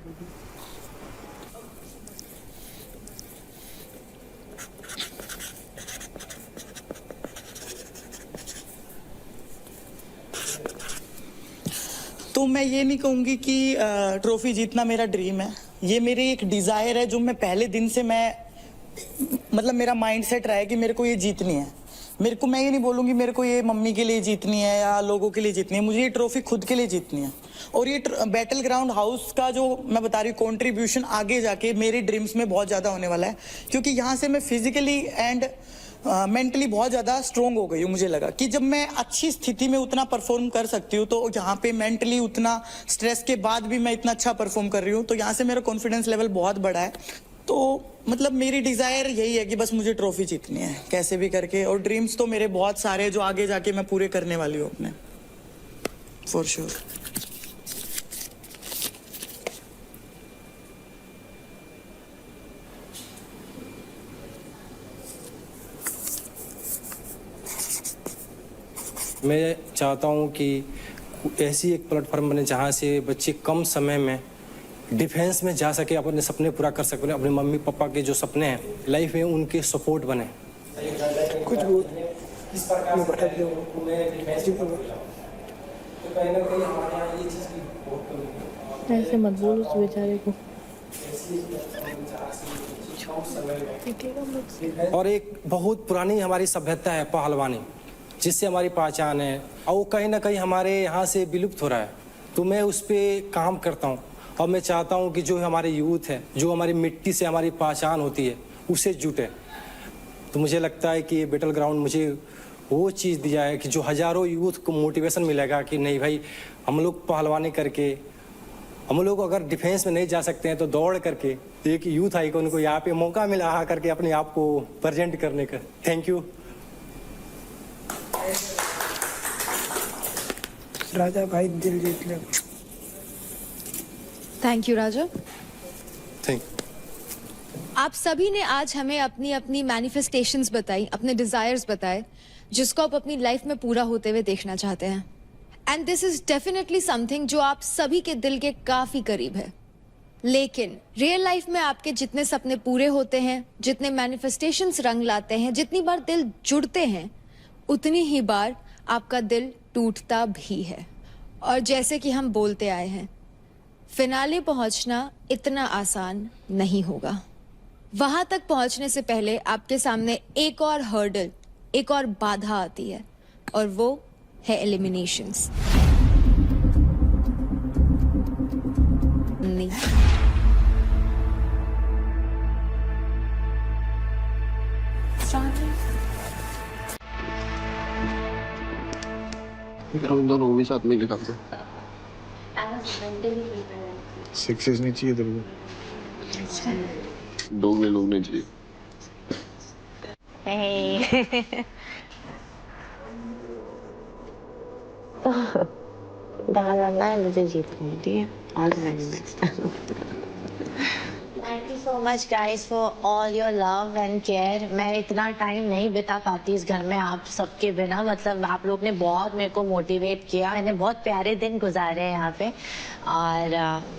तो मैं ये नहीं कहूँगी कि ट्रॉफी जीतना मेरा ड्रीम है, ये मेरी एक डिज़ायर है जो मैं पहले दिन से मतलब मेरा माइंड सेट रहा है कि मेरे को ये जीतनी है। मैं ये नहीं बोलूँगी मेरे को ये मम्मी के लिए जीतनी है या लोगों के लिए जीतनी है, मुझे ये ट्रॉफी खुद के लिए जीतनी है। और ये बैटल ग्राउंड हाउस का जो मैं बता रही हूँ कॉन्ट्रीब्यूशन आगे जाके मेरे ड्रीम्स में बहुत ज़्यादा होने वाला है, क्योंकि यहाँ से मैं फिजिकली एंड मेंटली बहुत ज़्यादा स्ट्रोंग हो गई हूँ। मुझे लगा कि जब मैं अच्छी स्थिति में उतना परफॉर्म कर सकती हूँ, तो यहाँ पे मेंटली उतना स्ट्रेस के बाद भी मैं इतना अच्छा परफॉर्म कर रही हूँ, तो यहाँ से मेरा कॉन्फिडेंस लेवल बहुत बड़ा है। तो मतलब मेरी डिज़ायर यही है कि बस मुझे ट्रॉफी जीतनी है कैसे भी करके, और ड्रीम्स तो मेरे बहुत सारे जो आगे जाके मैं पूरे करने वाली हूँ अपने, फॉर श्योर। मैं चाहता हूँ कि ऐसी एक प्लेटफॉर्म बने जहाँ से बच्चे कम समय में डिफेंस में जा सके, अपने सपने पूरा कर सके, अपने मम्मी पापा के जो सपने हैं लाइफ में उनके सपोर्ट बने। कुछ ऐसे मत बोल उस बेचारे को। और एक बहुत पुरानी हमारी सभ्यता है पहलवानी, जिससे हमारी पहचान है, और वो कहीं ना कहीं हमारे यहाँ से विलुप्त हो रहा है। तो मैं उस पर काम करता हूँ और मैं चाहता हूँ कि जो हमारे यूथ है, जो हमारी मिट्टी से हमारी पहचान होती है, उसे जुटे। तो मुझे लगता है कि ये बैटल ग्राउंड मुझे वो चीज़ दिया है कि जो हज़ारों यूथ को मोटिवेशन मिलेगा कि नहीं भाई, हम लोग पहलवानी करके, हम लोग अगर डिफेंस में नहीं जा सकते हैं तो दौड़ करके एक यूथ आइकॉन को यहाँ पे मौका मिला आ करके अपने आप को प्रेजेंट करने का। Thank you. राजा भाई दिल जीत ले। Thank you Raja. थैंक आप सभी ने आज हमें अपनी अपनी मैनिफेस्टेशंस बताई, अपने डिजायर्स बताए, जिसको आप अपनी लाइफ में पूरा होते हुए देखना चाहते हैं। And this is definitely something जो आप सभी के दिल के काफी करीब है। लेकिन रियल लाइफ में आपके जितने सपने पूरे होते हैं, जितने मैनिफेस्टेशंस रंग लाते हैं, जितनी बार दिल जुड़ते हैं, उतनी ही बार आपका दिल टूटता भी है। और जैसे कि हम बोलते आए हैं, फिनाले पहुंचना इतना आसान नहीं होगा। वहां तक पहुंचने से पहले आपके सामने एक और हर्डल, एक और बाधा आती है, और वो है एलिमिनेशंस। नहीं, हम दोनों भी साथ में लिखा था। सक्सेस नहीं चाहिए तेरे को? दो में लोग नहीं चाहिए। मुझे जीत रही है। Thank you so much guys for all your love and care. मैं इतना टाइम नहीं बिता पाती इस घर में आप सबके बिना। मतलब आप लोग ने बहुत मेरे को मोटिवेट किया, मैंने बहुत प्यारे दिन गुजारे हैं यहाँ पे। और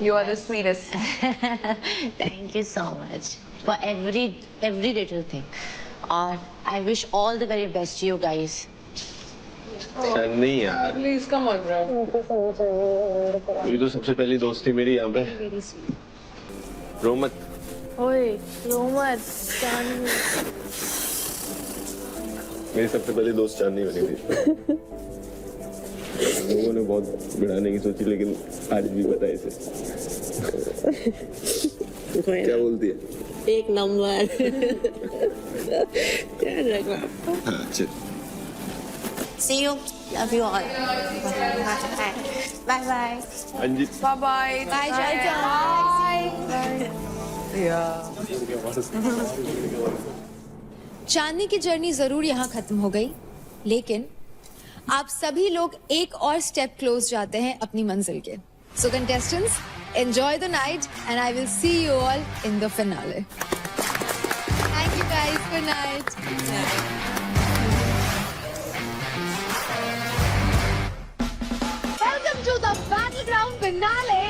You are the sweetest. thank you so much for every little thing. और I wish all the very best to you guys. नहीं यार, Please come on, bro. ये तो सबसे पहली दोस्ती मेरी यहाँ पे। रो मत। ओए रो मत। मेरी सबसे पहली दोस्त चांदनी बनी थी। लोगों ने बहुत बढ़ाने की सोची, लेकिन आज भी पता है इसे। क्या बोलती है? एक नंबर। ध्यान रखना। हाँ चल। See you. Love you all. Bye bye. अंजी। Bye bye. Bye, Jaja. चांदनी की जर्नी जरूर यहाँ खत्म हो गई, लेकिन आप सभी लोग एक और स्टेप क्लोज जाते हैं अपनी मंजिल के। So contestants, enjoy the night and I will see you all in the finale. Thank you guys, good night. Welcome to the battleground finale.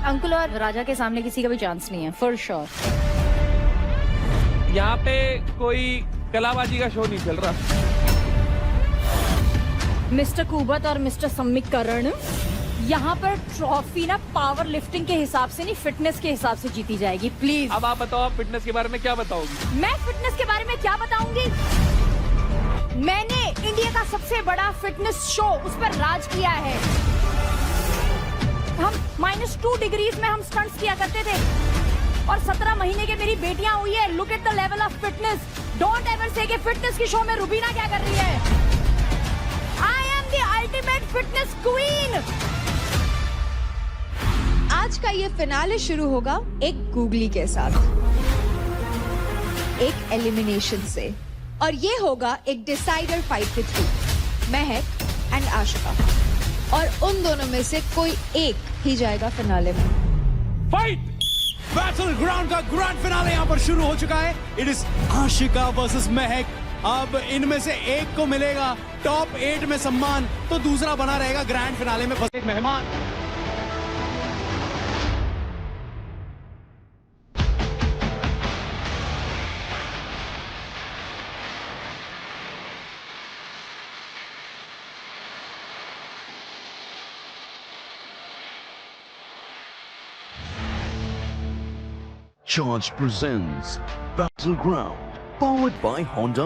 Ankul और राजा के सामने किसी का भी चांस नहीं है, फॉर श्योर। यहाँ पे कोई कलाबाजी का शो नहीं चल रहा। मिस्टर कुबत और मिस्टर समीकरण, यहाँ पर ट्रॉफी ना पावर लिफ्टिंग के हिसाब से नहीं, फिटनेस के हिसाब से जीती जाएगी। प्लीज अब आप बताओ, आप फिटनेस के बारे में क्या बताओगी? मैं फिटनेस के बारे में क्या बताऊंगी? मैंने इंडिया का सबसे बड़ा फिटनेस शो उस पर राज किया है। हम -2 डिग्रीज में हम स्टंट्स किया करते थे, और 17 महीने के मेरी बेटियां हुई है। Look at the level of fitness. Don't ever से कि फिटनेस की शो में रुबीना क्या कर रही है। I am the ultimate fitness queen. आज का ये फिनाले शुरू होगा एक गूगली के साथ, एक एलिमिनेशन से, और ये होगा एक डिसाइडर फाइट के थ्रू, महक एंड आशिका। और उन दोनों में से कोई एक ही जाएगा फिनाले में। फाइट! बैटल ग्राउंड का ग्रैंड फिनाले यहाँ पर शुरू हो चुका है। इट इज आशिका वर्सेस महक अब इनमें से एक को मिलेगा टॉप 8 में सम्मान, तो दूसरा बना रहेगा ग्रैंड फिनाले में फंसे मेहमान। Charge presents Battleground, powered by Honda.